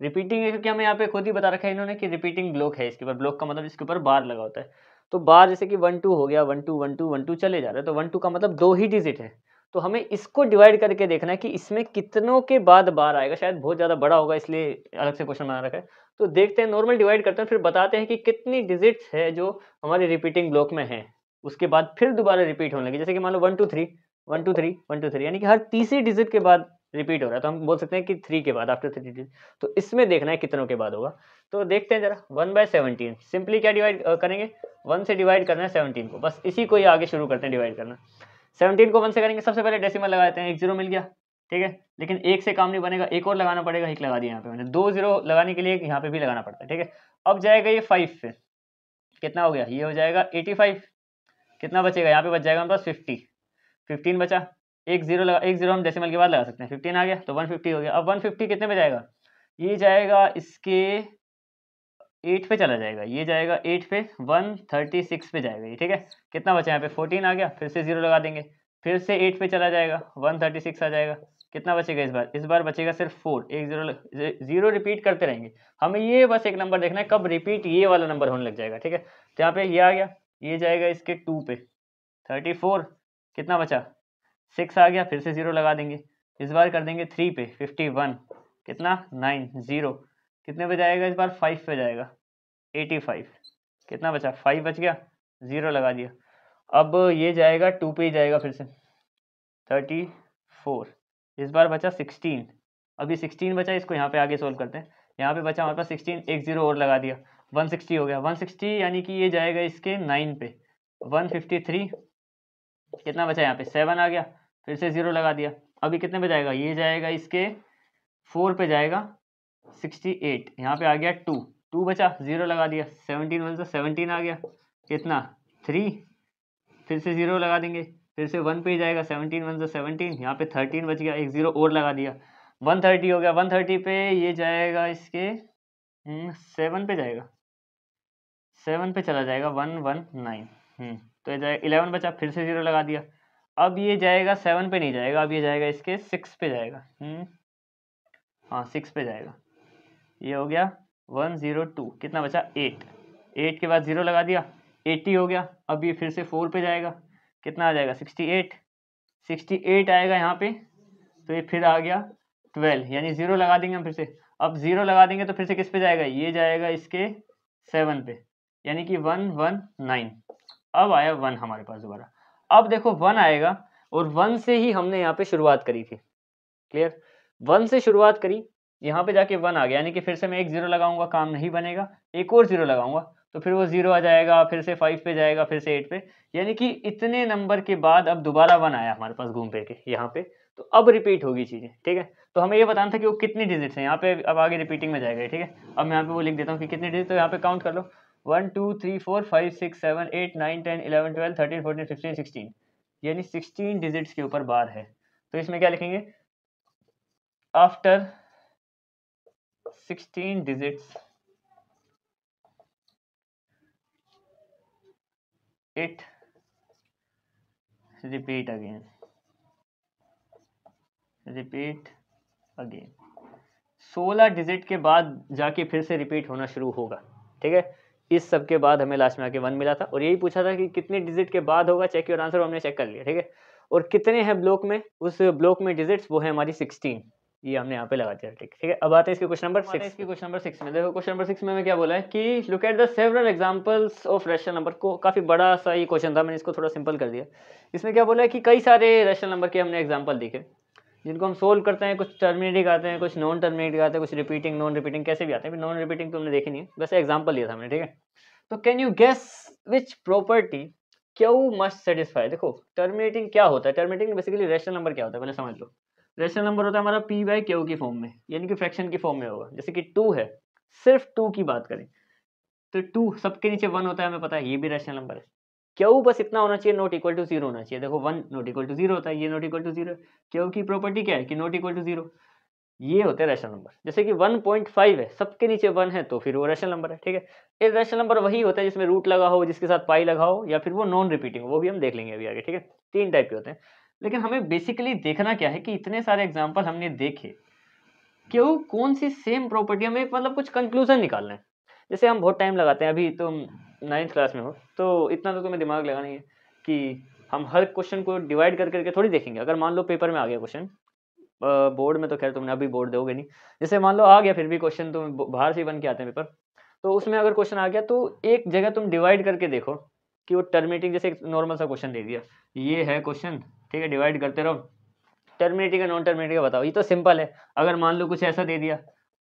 रिपीटिंग है क्योंकि हमें यहाँ पे खुद ही बता रखा है इन्होंने कि रिपीटिंग ब्लॉक है इसके ऊपर, ब्लॉक का मतलब इसके ऊपर बार लगा होता है। तो बार जैसे कि 1 2 हो गया, 1 2 1 2 1 2 चले जा रहे हैं, तो 1 2 का मतलब 2 ही डिजिट है। तो हमें इसको डिवाइड करके देखना है कि इसमें कितनों के बाद बार आएगा, शायद बहुत ज़्यादा बड़ा होगा इसलिए अलग से क्वेश्चन बना रखा है। तो देखते हैं, नॉर्मल डिवाइड करते हैं, फिर बताते हैं कि कितनी डिजिट्स है जो हमारे रिपीटिंग ब्लॉक में है। उसके बाद फिर दोबारा रिपीट होने लगी, जैसे कि मान लो 1 2 3 1 2 3 1 2 3, यानी कि हर तीसरी डिजिट के बाद रिपीट हो रहा है, तो हम बोल सकते हैं कि 3 के बाद, आफ्टर 3 डिजिट। तो इसमें देखना है कितनों के बाद होगा। तो देखते हैं जरा, 1/17 सिंपली क्या डिवाइड करेंगे, 1 से डिवाइड करना है 17 को, बस इसी को ही आगे शुरू करते हैं डिवाइड करना। 17 को 1 से करेंगे, सबसे पहले डेसिमल लगाते हैं, एक 0 मिल गया, ठीक है, लेकिन एक से काम नहीं बनेगा, एक और लगाना पड़ेगा, एक लगा दिया यहाँ पे मैंने, 2 0 लगाने के लिए यहाँ पे भी लगाना पड़ता है, ठीक है। अब जाएगा ये 5 पे, कितना हो गया, ये हो जाएगा 85, कितना बचेगा, यहाँ पे बच जाएगा हमारे पास 50, 15 बचा, एक 0 लगा, एक 0 हम डेसिमल के बाद लगा सकते हैं, 15 आ गया तो 150 हो गया। अब 150 कितने पे जाएगा, ये जाएगा इसके 8 पे चला जाएगा, ये जाएगा 8 पे, 136 पे जाएगा ये, ठीक है। कितना बचा यहाँ पे, 14 आ गया, फिर से 0 लगा देंगे, फिर से 8 पे चला जाएगा, 136 आ जाएगा। कितना बचेगा इस बार बचेगा सिर्फ 4, एक 0 रिपीट करते रहेंगे। हमें ये बस एक नंबर देखना है कब रिपीट ये वाला नंबर होने लग जाएगा, ठीक है। तो यहाँ पे ये आ गया, ये जाएगा इसके 2 पे, 34, कितना बचा 6 आ गया, फिर से 0 लगा देंगे, इस बार कर देंगे 3 पे, 51, कितना 9 0, कितने पे जाएगा इस बार 5 पे जाएगा, 85, कितना बचा 5 बच गया, 0 लगा दिया। अब ये जाएगा 2 पे ही जाएगा फिर से, 34, इस बार बचा 16, अभी 16 बचा, इसको यहाँ पे आगे सोल्व करते हैं। यहाँ पे बचा हमारे पास 16, एक 0 और लगा दिया, 160 हो गया, 160 यानी कि ये जाएगा इसके 9 पे, 153, कितना बचा यहाँ पे 7 आ गया, फिर से 0 लगा दिया। अभी कितने पे जाएगा, ये जाएगा इसके 4 पे जाएगा 68, यहाँ पे आ गया 2 बचा, 0 लगा दिया, 17 1 से 17 आ गया, कितना 3, फिर से 0 लगा देंगे, फिर से 1 पे ही जाएगा, 17 1 से 17, यहाँ पे 13 बच गया, एक 0 और लगा दिया, 130 हो गया। 130 पे ये जाएगा इसके 7 पे जाएगा, 7 पे चला जाएगा 119, तो ये जाएगा 11 बचा, फिर से 0 लगा दिया। अब ये जाएगा 7 पे नहीं जाएगा, अब ये जाएगा इसके 6 पे जाएगा, हाँ 6 पे जाएगा, ये हो गया 102, कितना बचा 8 के बाद 0 लगा दिया, 80 हो गया। अब ये फिर से 4 पे जाएगा, कितना आ जाएगा 68 आएगा यहाँ पे, तो ये फिर आ गया 12, यानी 0 लगा देंगे हम फिर से। अब 0 लगा देंगे तो फिर से किस पे जाएगा, ये जाएगा इसके 7 पे, यानी कि 119। अब आया 1 हमारे पास दोबारा। अब देखो 1 आएगा और 1 से ही हमने यहाँ पे शुरुआत करी थी, क्लियर, 1 से शुरुआत करी, यहाँ पे जाके 1 आ गया, यानी कि फिर से मैं एक 0 लगाऊंगा, काम नहीं बनेगा, एक और 0 लगाऊंगा तो फिर वो 0 आ जाएगा, फिर से 5 पे जाएगा, फिर से 8 पे, यानी कि इतने नंबर के बाद अब दोबारा 1 आया हमारे पास घूम फिर के यहाँ पे, तो अब रिपीट होगी चीज़ें, ठीक है। तो हमें ये बताना था कि वो कितनी डिजिट्स हैं यहाँ पे, अब आगे रिपीटिंग में जाएगा, ठीक है। अब मैं यहाँ पे वो लिख देता हूँ कि कितनी डिजिट, तो यहाँ पे काउंट कर लो 1 2 3 4 5 6 7 8 9 10 11 12 13 14 15 16, यानी 16 डिजिट्स के ऊपर बार है। तो इसमें क्या लिखेंगे, after 16 digits it repeat again 16 digit के बाद जाके फिर से रिपीट होना शुरू होगा, ठीक है। इस सब के बाद हमें लास्ट में आके 1 मिला था और यही पूछा था कि कितने डिजिट के बाद होगा, चेक योर आंसर, हमने चेक कर लिया, ठीक है। और कितने हैं ब्लॉक में, उस ब्लॉक में डिजिट्स, वो है हमारी 16, ये हमने यहाँ पे लगा दिया, ठीक है। अब आते हैं इसके क्वेश्चन नंबर 6 में। देखो क्वेश्चन नंबर 6 में क्या बोला है कि look at the several examples of rational number को, काफी बड़ा सा ये क्वेश्चन था, मैंने इसको थोड़ा सिंपल कर दिया। इसमें क्या बोला है कि कई सारे रैशनल नंबर के हमने एग्जांपल देखे जिनको हम सोल्व करते हैं, कुछ टर्मिनेटिंग आते हैं, कुछ नॉन टर्मिनेटिंग आते हैं, कुछ रिपीटिंग नॉन रिपीटिंग कैसे भी आते हैं, नॉन रिपीटिंग तो हमने देखी नहीं है, वैसे एग्जांपल लिया था हमने, ठीक है। तो can you guess which property Q must satisfy. देखो टर्मिनेटिंग क्या होता है, टर्मिनेटिंग बेसिकली रैशनल नंबर क्या होता है पहले समझ लो। रैशनल नंबर होता है हमारा p बाई क्यू की फॉर्म में, यानी कि फ्रैक्शन की फॉर्म में होगा। जैसे कि 2 है, सिर्फ 2 की बात करें तो 2 सबके नीचे 1 होता है, हमें पता है, ये भी रैशनल नंबर है। क्यू बस इतना होना चाहिए, नॉट इक्वल टू 0 होना चाहिए। देखो 1 नॉट इक्वल टू 0 होता है, ये नॉट इक्वल टू 0। क्यू की प्रॉपर्टी क्या है कि नॉट इक्वल टू 0, ये होते हैं रैशनल नंबर। जैसे कि 1.5 है, सबके नीचे 1 है, तो फिर वो रैशनल नंबर है, ठीक है। एक रैशनल नंबर वही होता है जिसमें रूट लगा हो, जिसके साथ पाई लगा हो, या फिर वो नॉन रिपीटिंग हो, वो भी हम देख लेंगे अभी आगे, ठीक है। 3 टाइप के होते हैं, लेकिन हमें बेसिकली देखना क्या है कि इतने सारे एग्जाम्पल हमने देखे, क्यों कौन सी सेम प्रॉपर्टी, हमें मतलब कुछ कंक्लूजन निकालना है। जैसे हम बहुत टाइम लगाते हैं, अभी तुम 9th क्लास में हो तो इतना तो तुम्हें दिमाग लगाना ही है कि हम हर क्वेश्चन को डिवाइड कर करके थोड़ी देखेंगे। अगर मान लो पेपर में आ गया क्वेश्चन, बोर्ड में तो खैर तुमने अभी बोर्ड दोगे नहीं, जैसे मान लो आ गया फिर भी क्वेश्चन, तुम बाहर से बन के आते हैं पेपर, तो उसमें अगर क्वेश्चन आ गया तो एक जगह तुम डिवाइड करके देखो कि वो टर्मिनेटिंग, जैसे एक नॉर्मल सा क्वेश्चन दे दिया, ये है क्वेश्चन, ठीक है, डिवाइड करते रहो, टर्मिनेटिंग का नॉन टर्मिनेटिंग का बताओ, ये तो सिंपल है। अगर मान लो कुछ ऐसा दे दिया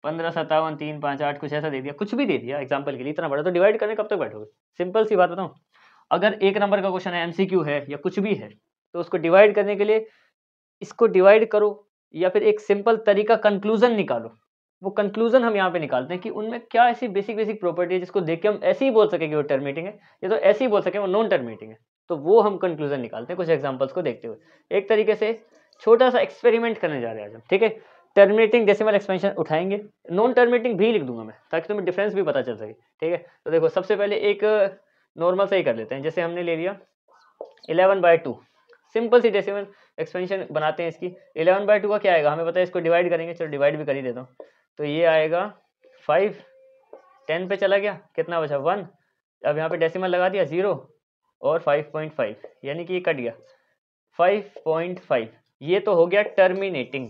15 57 3 5 8 कुछ ऐसा दे दिया, कुछ भी दे दिया एग्जाम्पल के लिए, इतना बड़ा, तो डिवाइड करने कब तक बैठोगे। सिंपल सी बात बताऊँ, अगर एक नंबर का क्वेश्चन है, एमसीक्यू है या कुछ भी है, तो उसको डिवाइड करने के लिए इसको डिवाइड करो, या फिर एक सिंपल तरीका कंक्लूजन निकालो। वो कंक्लूजन हम यहाँ पे निकालते हैं कि उनमें क्या ऐसी बेसिक बेसिक प्रॉपर्टी है जिसको देख के हम ऐसे ही बोल सके कि वो टर्मिनेटिंग है, या तो ऐसे ही बोल सके वो नॉन टर्मिनेटिंग है। तो वो हम कंक्लूजन निकालते हैं कुछ एग्जांपल्स को देखते हुए। एक तरीके से छोटा सा एक्सपेरिमेंट करने जा रहे हैं आज हम, ठीक है। टर्मिनेटिंग डेसिमल एक्सपेंशन उठाएंगे, नॉन टर्मिनेटिंग भी लिख दूंगा मैं, ताकि तुम्हें डिफरेंस भी पता चल सके, ठीक है। तो देखो सबसे पहले एक नॉर्मल सा ही कर लेते हैं, जैसे हमने ले लिया 11/2, सिंपल सी डेसिमल एक्सपेंशन बनाते हैं इसकी। 11/2 का क्या आएगा, हमें पता है, इसको डिवाइड करेंगे, चलो डिवाइड भी कर ही देता हूँ। तो ये आएगा 5, 10 पे चला गया, कितना बचा 1, अब यहाँ पे डेसिमल लगा दिया 0 और 5.5, यानी कि ये कट गया 5.5। ये तो हो गया टर्मिनेटिंग,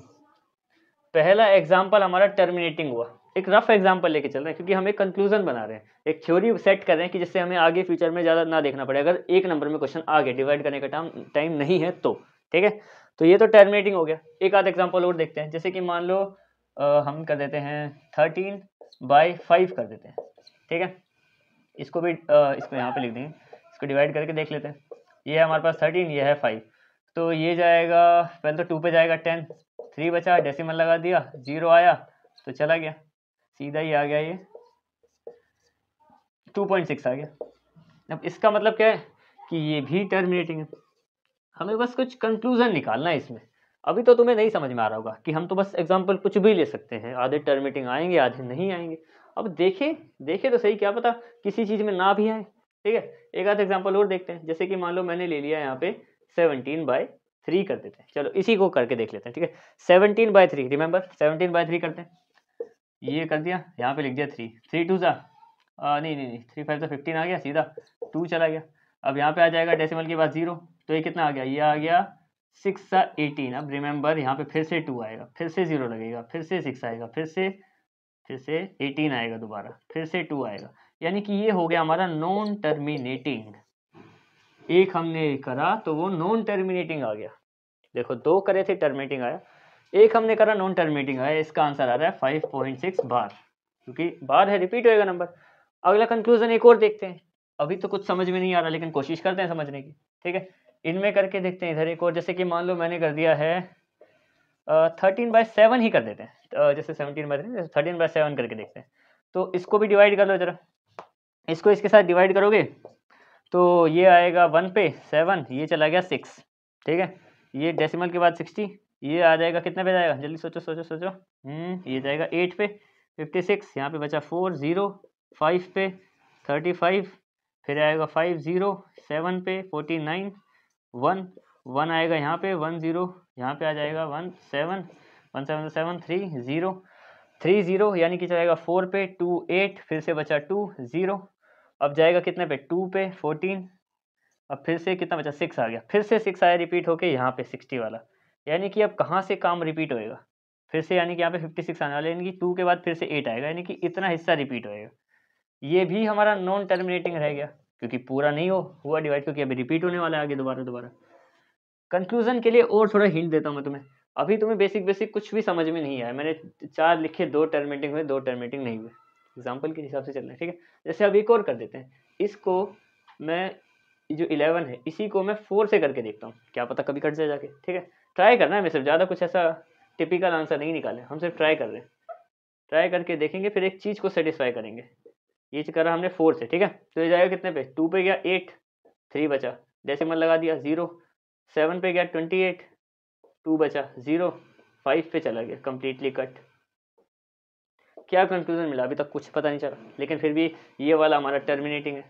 पहला एग्जाम्पल हमारा टर्मिनेटिंग हुआ। एक रफ एग्जाम्पल लेके चल रहे हैं क्योंकि हम एक कंक्लूजन बना रहे हैं, एक थ्योरी सेट कर रहे हैं कि जिससे हमें आगे फ्यूचर में ज़्यादा ना देखना पड़े, अगर एक नंबर में क्वेश्चन आ गया, डिवाइड करने का टाइम नहीं है तो, ठीक है। तो ये तो टर्मिनेटिंग हो गया। एक आध एग्जाम्पल और देखते हैं, जैसे कि मान लो हम कर देते हैं 13/5 कर देते हैं, ठीक है। इसको भी इसको यहाँ पे लिख देंगे, इसको डिवाइड करके देख लेते हैं। ये है हमारे पास 13, ये है 5, तो ये जाएगा, पहले तो 2 पे जाएगा 10, 3 बचा, डेसिमल लगा दिया, 0 आया तो चला गया, सीधा ही आ गया, ये 2.6 आ गया। अब इसका मतलब क्या है कि ये भी टर्मिनेटिंग है। हमें बस कुछ कंक्लूजन निकालना है इसमें। अभी तो तुम्हें नहीं समझ में आ रहा होगा कि हम तो बस एग्जांपल कुछ भी ले सकते हैं, आधे टर्मिनेटिंग आएंगे आधे नहीं आएंगे। अब देखे तो सही, क्या पता किसी चीज़ में ना भी आए। ठीक है, एक आध एग्जांपल और देखते हैं। जैसे कि मान लो मैंने ले लिया यहाँ पे 17/3 कर देते हैं, चलो इसी को करके देख लेते हैं। ठीक है, 17/3, रिमेंबर 17/3 करते हैं, ये कर दिया, यहाँ पे लिख दिया 3, 3 2 नहीं 3 5 तो 15 आ गया, सीधा 2 चला गया। अब यहाँ पे आ जाएगा डेसिमल के बाद 0, तो ये कितना आ गया, ये आ गया 6 18। अब रिमेंबर यहाँ पे फिर से 2 आएगा, फिर से 0 लगेगा, फिर से 6 आएगा, फिर से 18 आएगा, दोबारा फिर से 2 आएगा, यानी कि ये हो गया हमारा नॉन टर्मिनेटिंग। एक हमने करा तो वो नॉन टर्मिनेटिंग आ गया। देखो 2 करे थे टर्मिनेटिंग आया, एक हमने करा नॉन टर्मिनेटिंग आया। इसका आंसर आ रहा है 5.6 बार, क्योंकि बार है, रिपीट होएगा नंबर। अगला कंक्लूजन एक और देखते हैं। अभी तो कुछ समझ में नहीं आ रहा, लेकिन कोशिश करते हैं समझने की। ठीक है, इनमें करके देखते हैं इधर एक और। जैसे कि मान लो मैंने कर दिया है 13/7 ही कर देते हैं, जैसे 17/3, 13/7 करके देखते हैं। तो इसको भी डिवाइड कर लो जरा, इसको इसके साथ डिवाइड करोगे तो ये आएगा 1 पे 7, ये चला गया 6। ठीक है, ये डेसिमल के बाद 60, ये आ जाएगा कितने पे जाएगा, जल्दी सोचो सोचो सोचो। ये जाएगा 8 पे 56, यहाँ पे बचा 4 0, 5 पे 35, फिर आएगा 5 0, 7 पे 49, 1 1 आएगा यहाँ पे 1 0, यहाँ पे आ जाएगा 1 7, 1 7 7 3 0, 3 0, यानी कि जाएगा 4 पे 2 8, फिर से बचा 2 0। अब जाएगा कितने पे, 2 पे 14, अब फिर से कितना बचा, 6 आ गया, फिर से 6 आया रिपीट होके यहाँ पे 60 वाला। यानी कि अब कहाँ से काम रिपीट होएगा, फिर से, यानी कि यहाँ पे 56 आने वाला, यानी कि 2 के बाद फिर से 8 आएगा, यानी कि इतना हिस्सा रिपीट होएगा। ये भी हमारा नॉन टर्मिनेटिंग रह गया, क्योंकि पूरा नहीं हुआ डिवाइड, क्योंकि अभी रिपीट होने वाला है आगे दोबारा। कंक्लूजन के लिए और थोड़ा हिंट देता हूँ मैं तुम्हें। अभी तुम्हें बेसिक कुछ भी समझ में नहीं आया, मैंने 4 लिखे, 2 टर्मिनेटिंग हुए, 2 टर्मिनेटिंग नहीं हुए, एग्जाम्पल के हिसाब से चलना है। ठीक है, जैसे अब एक और कर देते हैं, इसको मैं जो 11 है इसी को मैं 4 से करके देखता हूँ, क्या पता कभी कट जाए जाके। ठीक है, ट्राई करना है, मैं सिर्फ, ज़्यादा कुछ ऐसा टिपिकल आंसर नहीं निकाले, हम सिर्फ ट्राई कर रहे हैं, ट्राई करके देखेंगे, फिर एक चीज़ को सेटिस्फाई करेंगे। ये करा हमने 4 से। ठीक है, तो ये जाएगा कितने पे, 2 पे गया 8, 3 बचा, डेसिमल लगा दिया 0, 7 पे गया 28, 2 बचा 0, 5 पे चला गया, कंप्लीटली कट। क्या कंक्लूजन मिला, अभी तक कुछ पता नहीं चला, लेकिन फिर भी ये वाला हमारा टर्मिनेटिंग है।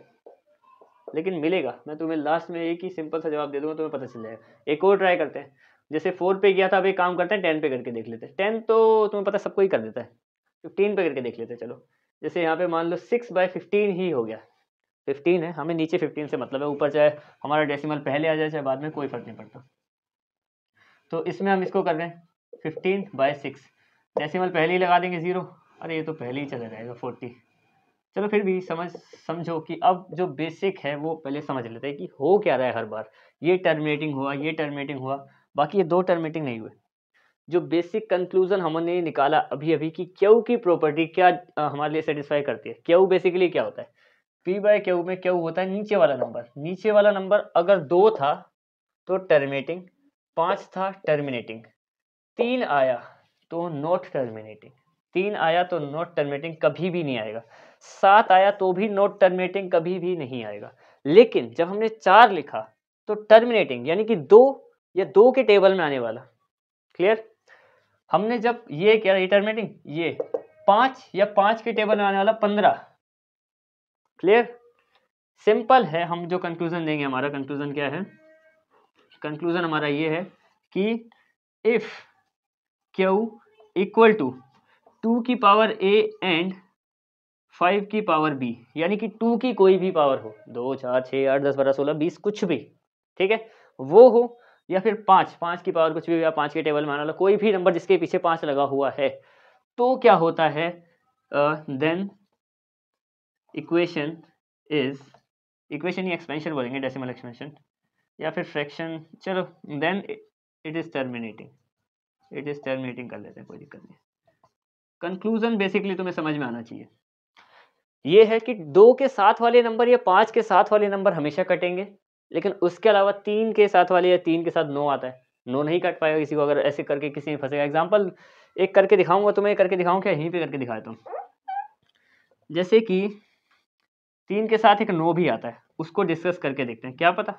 लेकिन मिलेगा, मैं तुम्हें लास्ट में एक ही सिंपल सा जवाब दे दूंगा, तुम्हें पता चल जाएगा। एक और ट्राई करते हैं, जैसे 4 पे गया था, अब एक काम करते हैं 10 पे करके देख लेते हैं। 10 तो तुम्हें पता सबको ही कर देता है, 15 पे करके देख लेते हैं। चलो, जैसे यहाँ पे मान लो 6/15 ही हो गया, 15 है, हमें नीचे 15 से मतलब है, ऊपर चाहे हमारा डेसिमल पहले आ जाए चाहे बाद में, कोई फर्क नहीं पड़ता। तो इसमें हम इसको कर रहे हैं 15/6, डेसिमल पहले ही लगा देंगे 0, अरे ये तो पहले ही चला जाएगा 40। चलो फिर भी समझो कि अब जो बेसिक है वो पहले समझ लेते हैं कि हो क्या रहा है हर बार। ये टर्मिनेटिंग हुआ, ये टर्मिनेटिंग हुआ, बाकी ये 2 टर्मिनेटिंग नहीं हुए। जो बेसिक कंक्लूजन हमने निकाला अभी की क्यू की प्रॉपर्टी क्या हमारे लिए सेटिस्फाई करती है। क्यू बेसिकली क्या होता है, P/Q में क्यू होता है नीचे वाला नंबर। नीचे वाला नंबर अगर 2 था तो टर्मिनेटिंग, 5 था टर्मिनेटिंग, 3 आया तो नॉट टर्मिनेटिंग, 3 आया तो नॉट टर्मिनेटिंग कभी भी नहीं आएगा, 7 आया तो भी नॉट टर्मिनेटिंग कभी भी नहीं आएगा। लेकिन जब हमने 4 लिखा तो टर्मिनेटिंग, यानी कि 2 या 2 के टेबल में आने वाला। क्लियर, हमने जब ये किया ये टर्मिनेटिंग, ये 5 या 5 के टेबल में आने वाला 15। क्लियर, सिंपल है। हम जो कंक्लूजन देंगे, हमारा कंक्लूजन क्या है, कंक्लूजन हमारा ये है कि इफ Q इक्वल टू 2 की पावर A एंड 5 की पावर B, यानी कि 2 की कोई भी पावर हो, 2 4 6 8 10 12 16 20 कुछ भी, ठीक है, वो हो, या फिर 5 की पावर कुछ भी, या 5 के टेबल में आने वाला कोई भी नंबर जिसके पीछे 5 लगा हुआ है, तो क्या होता है, देन इक्वेशन ही एक्सपेंशन बोलेंगे, डेसिमल एक्सपेंशन या फिर फ्रैक्शन, चलो देन इट इज टर्मिनेटिंग कर लेते हैं, कोई दिक्कत नहीं। कंक्लूजन बेसिकली तुम्हें समझ में आना चाहिए, ये है कि 2 के साथ वाले नंबर या 5 के साथ वाले नंबर हमेशा कटेंगे, लेकिन उसके अलावा 3 के साथ वाले या 3 के साथ 9 आता है, 9 नहीं काट पाएगा किसी को अगर ऐसे करके किसी में फंसेगा। एग्जाम्पल एक करके दिखाऊंगा तुम्हें, करके दिखाऊं क्या, यहीं पे करके दिखाया तुम। जैसे कि 3 के साथ एक 9 भी आता है, उसको डिस्कस करके देखते हैं, क्या पता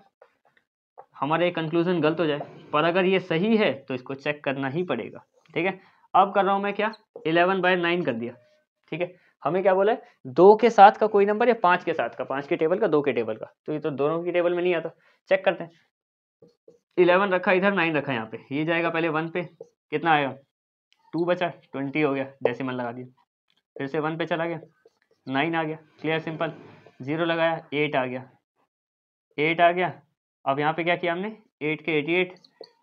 हमारा ये कंक्लूजन गलत हो जाए, पर अगर ये सही है तो इसको चेक करना ही पड़ेगा। ठीक है, अब कर रहा हूं मैं क्या, 11/9 कर दिया। ठीक है, हमें क्या बोला है, 2 के साथ का कोई नंबर या 5 के साथ का, 5 के टेबल का, 2 के टेबल का, तो ये तो दोनों की टेबल में नहीं आता। चेक करते हैं, 11 रखा इधर, 9 रखा यहाँ पे, ये जाएगा पहले 1 पे, कितना आएगा 2 बचा, 20 हो गया, डेसिमल लगा दिया, फिर से 1 पे चला गया, 9 आ गया, क्लियर सिंपल, 0 लगाया 8 आ गया, 8 आ गया। अब यहाँ पे क्या किया हमने, 8 के 88,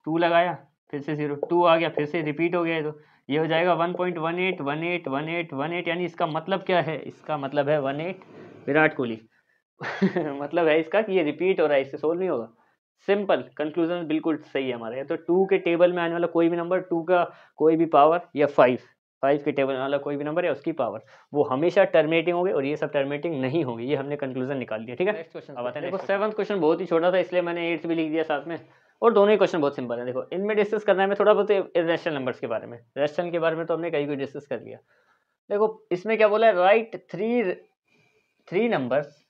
2 लगाया, फिर से 0, 2 आ गया, फिर से रिपीट हो गया, तो ये हो जाएगा 1.181818, यानी इसका मतलब क्या है, इसका मतलब है 18 विराट कोहली मतलब है इसका कि ये रिपीट हो रहा है, इससे सोल्व नहीं होगा। सिंपल कंक्लूजन बिल्कुल सही है हमारा। तो 2 के टेबल में आने वाला कोई भी नंबर, 2 का कोई भी पावर, या 5 के टेबल में वाला कोई भी नंबर है उसकी पावर, वो हमेशा टर्मिनेटिंग होगी, और ये सब टर्मिनेटिंग नहीं होगी। ये हमने कंक्लूजन निकाल दिया। ठीक है, नेक्स्ट क्वेश्चन अब आते हैं। देखो 7th क्वेश्चन बहुत ही छोटा था, इसलिए मैंने 8th भी लिख दिया साथ में, और दोनों ही क्वेश्चन बहुत सिंपल है। देखो इनमें डिस्कस करना है मैं थोड़ा बहुत इरेशनल नंबर्स के बारे में, रेशनल के बारे में तो हमने कहीं भी डिस्कस कर लिया। देखो इसमें क्या बोला है, right three numbers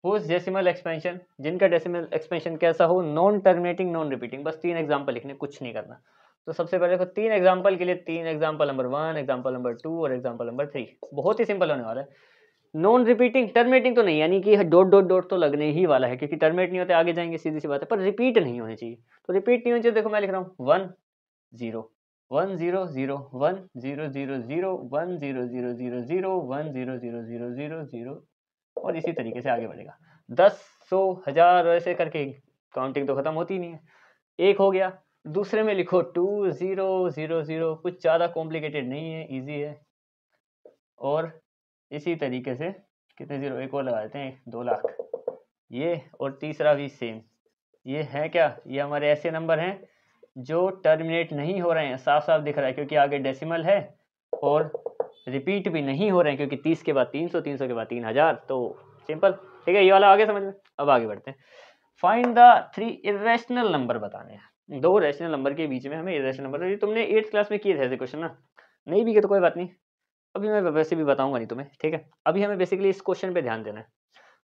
whose decimal expansion, जिनका डेसिमल एक्सपेंशन कैसा हो, नॉन टर्मिनेटिंग नॉन रिपीटिंग। बस 3 एग्जांपल लिखने, कुछ नहीं करना। तो सबसे पहले देखो 3 एग्जांपल के लिए 3 एग्जांपल नंबर 1, एग्जांपल नंबर 2 और एग्जांपल नंबर 3, बहुत ही सिंपल होने वाला है। नॉन रिपीटिंग, टर्मिनेटिंग तो नहीं, यानी कि डॉट डॉट डॉट तो लगने ही वाला है, क्योंकि टर्मिनेट नहीं होते आगे जाएंगे, सीधी सी बात है, पर रिपीट नहीं होनी चाहिए। तो रिपीट नहीं होनी चाहिए, देखो मैं लिख रहा हूँ 1 0 1 0 0 1 0 0 0 1 0 0 0 0 1 0 0 0 0 0, और इसी तरीके से आगे बढ़ेगा। 10 100 1000 ऐसे करके काउंटिंग तो खत्म होती नहीं है। एक हो गया, दूसरे में लिखो 2 0 0 0, कुछ ज़्यादा कॉम्प्लिकेटेड नहीं है, इजी है। और इसी तरीके से कितने जीरो, एक और लगा देते हैं 2 लाख, ये, और तीसरा भी सेम। ये है क्या, ये हमारे ऐसे नंबर हैं जो टर्मिनेट नहीं हो रहे हैं, साफ साफ दिख रहा है क्योंकि आगे डेसिमल है, और रिपीट भी नहीं हो रहे हैं क्योंकि 30 के बाद 300, 300 के बाद 3000, तो सिंपल। ठीक है, ये वाला आगे समझ में। अब आगे बढ़ते हैं, फाइंड द 3 इरेशनल नंबर बताने हैं। 2 रैशनल नंबर के बीच में हमें इरेशनल नंबर, तुमने 8th क्लास में किए थे ऐसे क्वेश्चन ना, नहीं भी किए तो कोई बात नहीं, अभी मैं वैसे भी बताऊंगा नहीं तुम्हें। ठीक है, अभी हमें बेसिकली इस क्वेश्चन पे ध्यान देना है।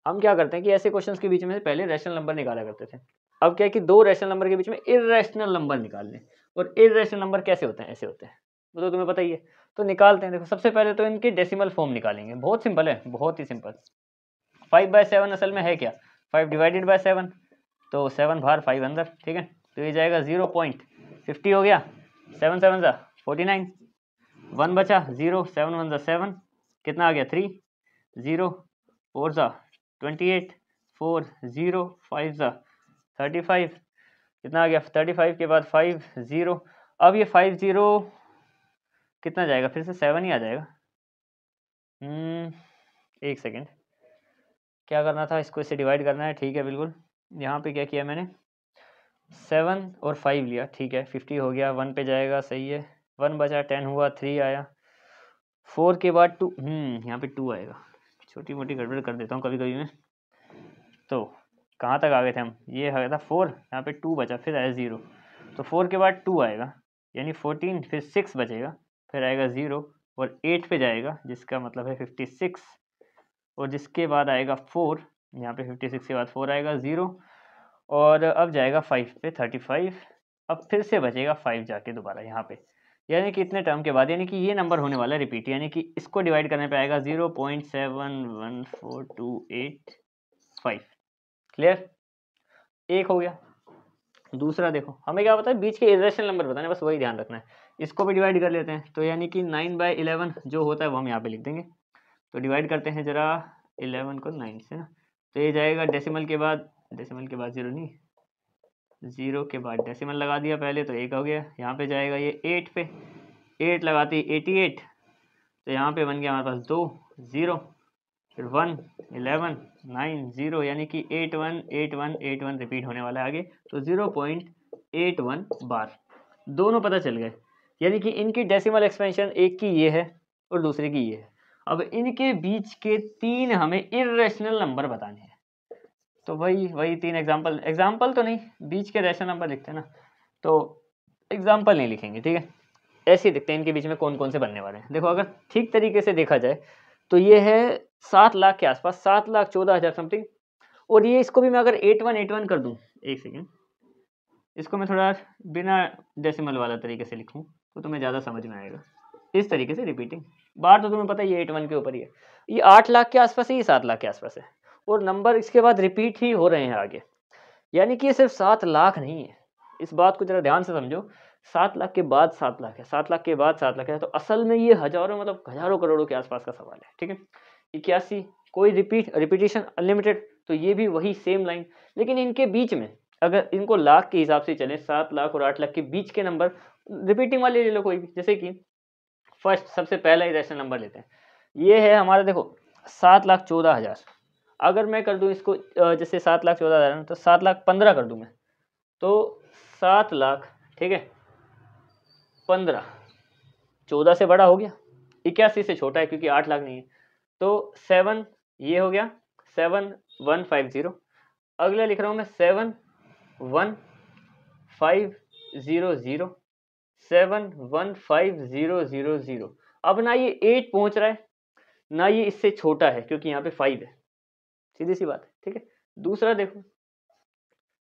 हम क्या करते हैं कि ऐसे क्वेश्चंस के बीच में पहले रैशनल नंबर निकाला करते थे, अब क्या है कि 2 रैशनल नंबर के बीच में इरेशनल नंबर निकालने। और इरेशनल नंबर कैसे होते हैं, ऐसे होते हैं, वो तो तुम्हें पता ही है। तो निकालते हैं, देखो सबसे पहले तो इनके डेसिमल फॉर्म निकालेंगे, बहुत सिंपल है, बहुत ही सिंपल। 5/7 असल में है क्या, 5 डिवाइडेड बाय 7, तो 7 बाहर 5 अंदर। ठीक है, तो ये जाएगा 0.50 हो गया, 7 7 ज़ा 49, 1 बचा 0, 7 1 ज़ा 7, कितना आ गया 3, 0 4 ज़ा 28, 4 0 5 ज़ा 35, कितना आ गया 35 के बाद 5 0। अब ये 5 0 कितना जाएगा, फिर से 7 ही आ जाएगा। एक सेकेंड, क्या करना था, इसको इससे डिवाइड करना है। ठीक है, बिल्कुल। यहाँ पे क्या किया मैंने, 7 और 5 लिया, ठीक है, 50 हो गया, 1 पे जाएगा, सही है, 1 बचा, 10 हुआ, 3 आया, 4 के बाद 2, यहाँ पे 2 आएगा, छोटी मोटी गड़बड़ कर देता हूँ कभी कभी मैं। तो कहाँ तक आ गए थे हम, ये आ गया था 4, यहाँ पे 2 बचा, फिर आया 0, तो 4 के बाद 2 आएगा, यानी 14, फिर 6 बचेगा, फिर आएगा 0, और 8 पे जाएगा, जिसका मतलब है 56, और जिसके बाद आएगा 4, यहाँ पे 56 के बाद 4 आएगा, 0, और अब जाएगा 5 पे 35, अब फिर से बचेगा 5 जाके दोबारा यहाँ पे, यानी कि इतने टर्म के बाद, यानी कि ये नंबर होने वाला है रिपीट, यानी कि इसको डिवाइड करने पे आएगा 0.71428 क्लियर, एक हो गया। दूसरा देखो, हमें क्या बताया, बीच के इरेशनल नंबर बताने, बस वही ध्यान रखना है। इसको भी डिवाइड कर लेते हैं, तो यानी कि 9/11 जो होता है वो हम यहाँ पे लिख देंगे। तो डिवाइड करते हैं जरा 11 को 9 से ना, तो ये जाएगा डेसिमल के बाद 0 नहीं, 0 के बाद डेसिमल लगा दिया पहले, तो 1 हो गया। यहाँ पे जाएगा ये 8 पे, 8 लगाती 88, तो यहाँ पे बन गया हमारे पास 2 0, फिर 1 11 9 0, यानी कि 818181 रिपीट होने वाला है आगे, तो 0.81 बार। दोनों पता चल गए, यानी कि इनकी डेसिमल एक्सपेंशन एक की ये है और दूसरे की ये है। अब इनके बीच के 3 हमें इरेशनल नंबर बताने हैं। तो वही 3 एग्जाम्पल तो नहीं, बीच के रैशनल नंबर लिखते हैं ना, तो एग्जाम्पल नहीं लिखेंगे, ठीक है। ऐसे ही देखते हैं इनके बीच में कौन कौन से बनने वाले हैं। देखो अगर ठीक तरीके से देखा जाए तो ये है 7 लाख के आसपास, 7,14,000 समथिंग। और ये इसको भी मैं अगर 8181 कर दूं, एक सेकेंड, इसको मैं थोड़ा बिना डेसिमल वाला तरीके से लिखूं तो तुम्हें ज़्यादा समझ में आएगा। इस तरीके से रिपीटिंग बार तो तुम्हें पता है ये 81 के ऊपर ही है, ये 8 लाख के आसपास है, ये 7 लाख के आसपास है, और नंबर इसके बाद रिपीट ही हो रहे हैं आगे। यानी कि ये सिर्फ 7 लाख नहीं है, इस बात को जरा ध्यान से समझो। 7 लाख के बाद 7 लाख है, 7 लाख के बाद 7 लाख है, तो असल में ये हजारों मतलब हजारों करोड़ों के आसपास का सवाल है, ठीक है। 81, कोई रिपीटिशन अनलिमिटेड, तो ये भी वही सेम लाइन। लेकिन इनके बीच में अगर इनको लाख के हिसाब से चले, 7 लाख और 8 लाख के बीच के नंबर रिपीटिंग वाले ले लो कोई भी, जैसे कि फर्स्ट सबसे पहला ही रैशनल नंबर लेते हैं, ये है हमारा देखो 7,14,000। अगर मैं कर दूं इसको जैसे 7,14,000 तो 7,15,000 कर दूं मैं, तो 7 लाख, ठीक है, 15, 14 से बड़ा हो गया, 81 से छोटा है क्योंकि 8 लाख नहीं है, तो 7 ये हो गया 7,150। अगला लिख रहा हूँ मैं 7,1,500, 7,1,5,000। अब ना ये 8 पहुंच रहा है ना ये इससे छोटा है क्योंकि यहाँ पे 5 है, सीधी सी बात है, ठीक है। दूसरा देखो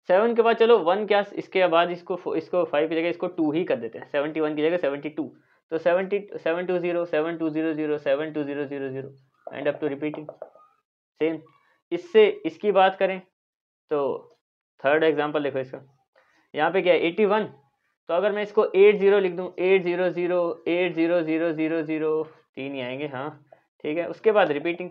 7 के बाद चलो 1 क्या, इसके बाद इसको 5 की जगह इसको 2 ही कर देते हैं, 71 की जगह 72, तो 720 7200 7200 and up to repeating same. इससे इसकी बात करें तो थर्ड एग्जांपल देखो इसका, यहाँ पे क्या है 81, तो अगर मैं इसको 80 लिख दूं, 800 80000, 3 ही आएंगे, हाँ ठीक है। उसके बाद रिपीटिंग,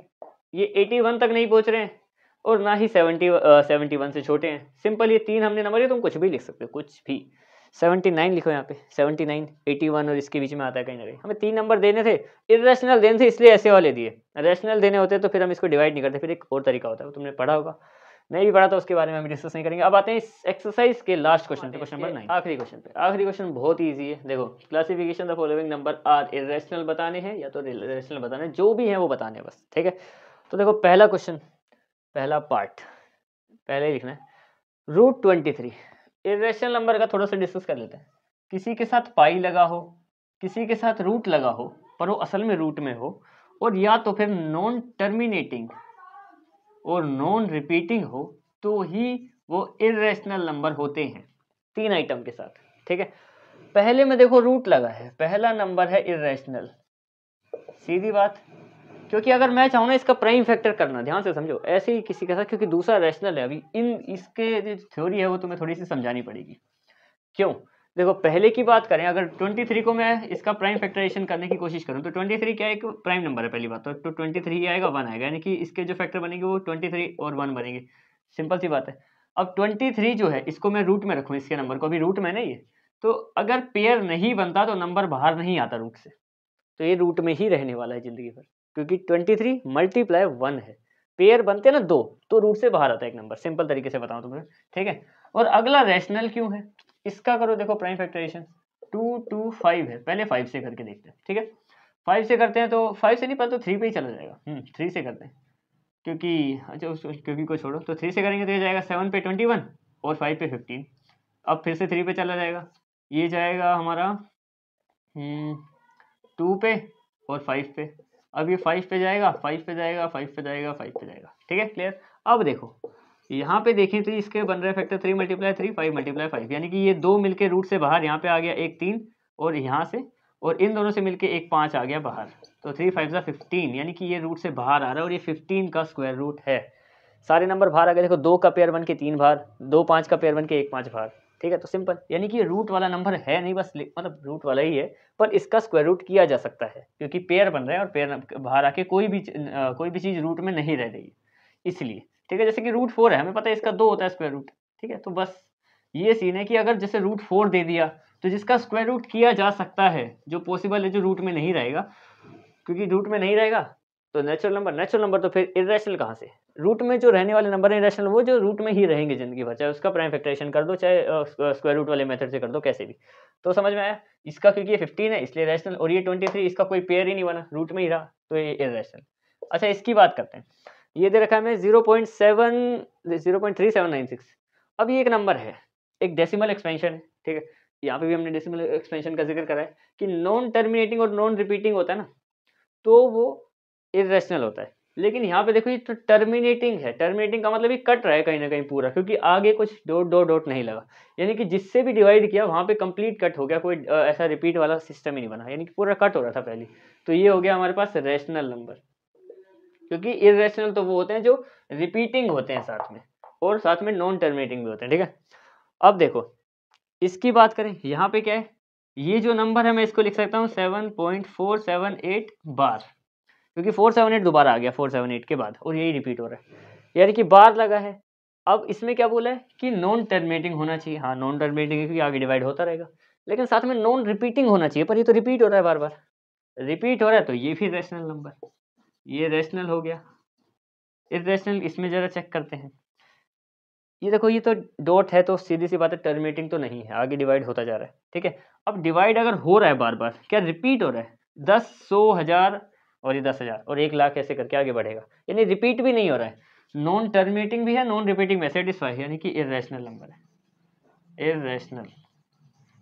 ये 81 तक नहीं पहुंच रहे हैं और ना ही 71 से छोटे हैं, सिंपल ये 3 हमने नंबर है, तुम कुछ भी लिख सकते हो, कुछ भी। 79 लिखो यहाँ पे, 79, 81 और इसके बीच में आता है कहीं ना कहीं। हमें 3 नंबर देने थे, इरेशनल देने थे इसलिए ऐसे वाले दिए, रैशनल देने होते तो फिर हम इसको डिवाइड नहीं करते, फिर एक और तरीका होता है, तुमने पढ़ा होगा, नहीं भी पढ़ा तो उसके बारे में हम डिस्कस नहीं करेंगे। अब आते हैं इस एक्सरसाइज के लास्ट क्वेश्चन पे, क्वेश्चन नंबर 9, आखिरी क्वेश्चन पे। आखिरी क्वेश्चन बहुत ईजी है, देखो classification the following number are irrational बताने हैं या तो रेशनल बताने, जो भी है वो बताने हैं बस, ठीक है। तो देखो पहला क्वेश्चन, पहला पार्ट पहले ही लिखना है, √23 इरेशनल नंबर का थोड़ा सा डिस्कस कर लेते हैं। किसी के साथ पाई लगा हो, किसी के साथ रूट लगा हो पर वो असल में रूट में हो, और या तो फिर नॉन टर्मिनेटिंग और नॉन रिपीटिंग हो, तो ही वो इरेशनल नंबर होते हैं, 3 आइटम के साथ, ठीक है। पहले में देखो रूट लगा है, पहला नंबर है इरेशनल, सीधी बात, क्योंकि अगर मैं चाहूँ ना इसका प्राइम फैक्टर करना, ध्यान से समझो, ऐसे ही किसी के साथ, क्योंकि दूसरा रैशनल है, अभी इसके जो थ्योरी है वो तुम्हें थोड़ी सी समझानी पड़ेगी। क्यों? देखो पहले की बात करें, अगर 23 को मैं इसका प्राइम फैक्टराइजेशन करने की कोशिश करूं तो 23 क्या एक प्राइम नंबर है, पहली बात तो 23 आएगा 1 आएगा, यानी कि इसके जो फैक्टर बनेंगे वो 23 और 1 बनेंगे, सिंपल सी बात है। अब 23 जो है इसको मैं रूट में रखूँ, इसके नंबर को, अभी रूट में नहीं है, तो अगर पेयर नहीं बनता तो नंबर बाहर नहीं आता रूट से, तो ये रूट में ही रहने वाला है जिंदगी भर, क्योंकि 23 मल्टीप्लाई 1 है, पेयर बनते ना 2 तो रूट से बाहर आता है एक नंबर, सिंपल तरीके से बताऊं तुम्हें, ठीक है। और अगला रैशनल क्यों है, इसका करो देखो प्राइम फैक्टराइजेशन, 2 2 5 है, पहले 5 से करके देखते हैं, ठीक है। 5 से करते हैं तो 5 से नहीं पता तो 3 पे ही चला जाएगा, 3 से करते हैं, क्योंकि अच्छा क्योंकि को छोड़ो, तो 3 से करेंगे तो ये जाएगा 7 पे 21 और 5 पे 15, अब फिर से 3 पे चला जाएगा, ये जाएगा हमारा 2 पे और 5 पे, अब ये 5 पे जाएगा, 5 पे जाएगा, 5 पे जाएगा, 5 पे जाएगा, ठीक है, क्लियर। अब देखो यहाँ पे देखें तो इसके बन रहे फैक्टर 3 × 3 5 × 5, यानी कि ये 2 मिलके रूट से बाहर, यहाँ पे आ गया एक 3 और यहाँ से, और इन दोनों से मिलके एक 5 आ गया बाहर, तो 3 5 15, यानी कि ये रूट से बाहर आ रहा है और ये 15 का स्क्वायर रूट है। सारे नंबर बाहर आ गए, देखो 2 का पेयर बन के 3 बाहर, 2 5 का पेयर बन के 1 5 बाहर, ठीक है। तो सिंपल, यानी कि ये रूट वाला नंबर है नहीं, बस मतलब रूट वाला ही है, पर इसका स्क्वायर रूट किया जा सकता है क्योंकि पेयर बन रहे हैं और पेयर बाहर आके कोई भी चीज़ रूट में नहीं रह रही, इसलिए, ठीक है। जैसे कि √4 है, हमें पता है इसका 2 होता है स्क्वायर रूट, ठीक है। तो बस ये सीन है कि अगर जैसे √4 दे दिया तो जिसका स्क्वायर रूट किया जा सकता है, जो पॉसिबल है, जो रूट में नहीं रहेगा, क्योंकि रूट में नहीं रहेगा तो नेचुरल नंबर, तो फिर इरेशनल कहाँ से, रूट में जो रहने वाले नंबर है इरेशनल, वो जो रूट में ही रहेंगे जिंदगी भर, चाहे उसका प्राइम फैक्टराइजेशन कर दो, चाहे स्क्वायर रूट वाले मेथड से कर दो, कैसे भी। तो समझ में आया, इसका क्योंकि ये 15 है इसलिए इरेशनल, और ये 23 इसका कोई पेयर ही नहीं बना, रूट में ही रहा, तो ये इरेशनल। अच्छा इसकी बात करते हैं, ये दे रखा है हमें 0.3796। अब ये एक नंबर है, एक डेसिमल एक्सपेंशन है, ठीक है। यहाँ पे भी हमने डेसिमल एक्सपेंशन का जिक्र करा है कि नॉन टर्मिनेटिंग और नॉन रिपीटिंग होता है ना, तो वो इरेशनल होता है। लेकिन यहाँ पे देखो ये तो टर्मिनेटिंग है, टर्मिनेटिंग का मतलब ये कट रहा है कहीं ना कहीं पूरा, क्योंकि आगे कुछ डॉट डॉट डॉट नहीं लगा, यानी कि जिससे भी डिवाइड किया वहाँ पे कंप्लीट कट हो गया, कोई ऐसा रिपीट वाला सिस्टम ही नहीं बना, यानी कि पूरा कट हो रहा था पहले। तो ये हो गया हमारे पास रेशनल नंबर, क्योंकि इरेशनल तो वो होते हैं जो रिपीटिंग होते हैं साथ में, और साथ में नॉन टर्मिनेटिंग भी होते हैं, ठीक है। अब देखो इसकी बात करें, यहाँ पे क्या है, ये जो नंबर है मैं इसको लिख सकता हूँ 7.478 बार, क्योंकि 478 दोबारा आ गया 478 के बाद, और यही रिपीट हो रहा है, यानी कि बार लगा है। अब इसमें क्या बोला है कि नॉन टर्मिनेटिंग होना चाहिए, हाँ नॉन टर्मिनेटिंग क्योंकि आगे डिवाइड होता रहेगा, लेकिन साथ में नॉन रिपीटिंग होना चाहिए, पर ये तो रिपीट हो रहा है, बार बार रिपीट हो रहा है, तो ये फिर रेशनल नंबर, ये रेशनल हो गया। इरेशनल इसमें जरा चेक करते हैं, ये देखो ये तो डॉट है, तो सीधी सी बात है टर्मिनेटिंग तो नहीं है, आगे डिवाइड होता जा रहा है, ठीक है। अब डिवाइड अगर हो रहा है बार बार, क्या रिपीट हो रहा है, 10, 100, 1000 और ये 10,000 और 1,00,000 ऐसे करके आगे बढ़ेगा, यानी रिपीट भी नहीं हो रहा है, नॉन टर्मिनेटिंग भी है, नॉन रिपीटिंग में सेटिस्फाई, यानी कि इरेशनल नंबर है, इरेशनल।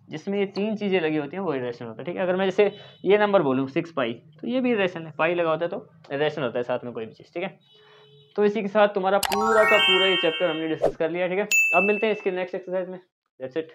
जिसमें ये तीन चीजें लगी होती हैं वो इरेशनल होता है, ठीक है। अगर मैं जैसे ये नंबर बोलूँ 6 पाई, तो ये भी इरेशनल है, पाई लगा होता है तो इरेशनल होता है साथ में कोई भी चीज़, ठीक है। तो इसी के साथ तुम्हारा पूरा का पूरा ये चैप्टर हमने डिस्कस कर लिया, ठीक है। अब मिलते हैं इसके नेक्स्ट एक्सरसाइज में, दैट्स इट।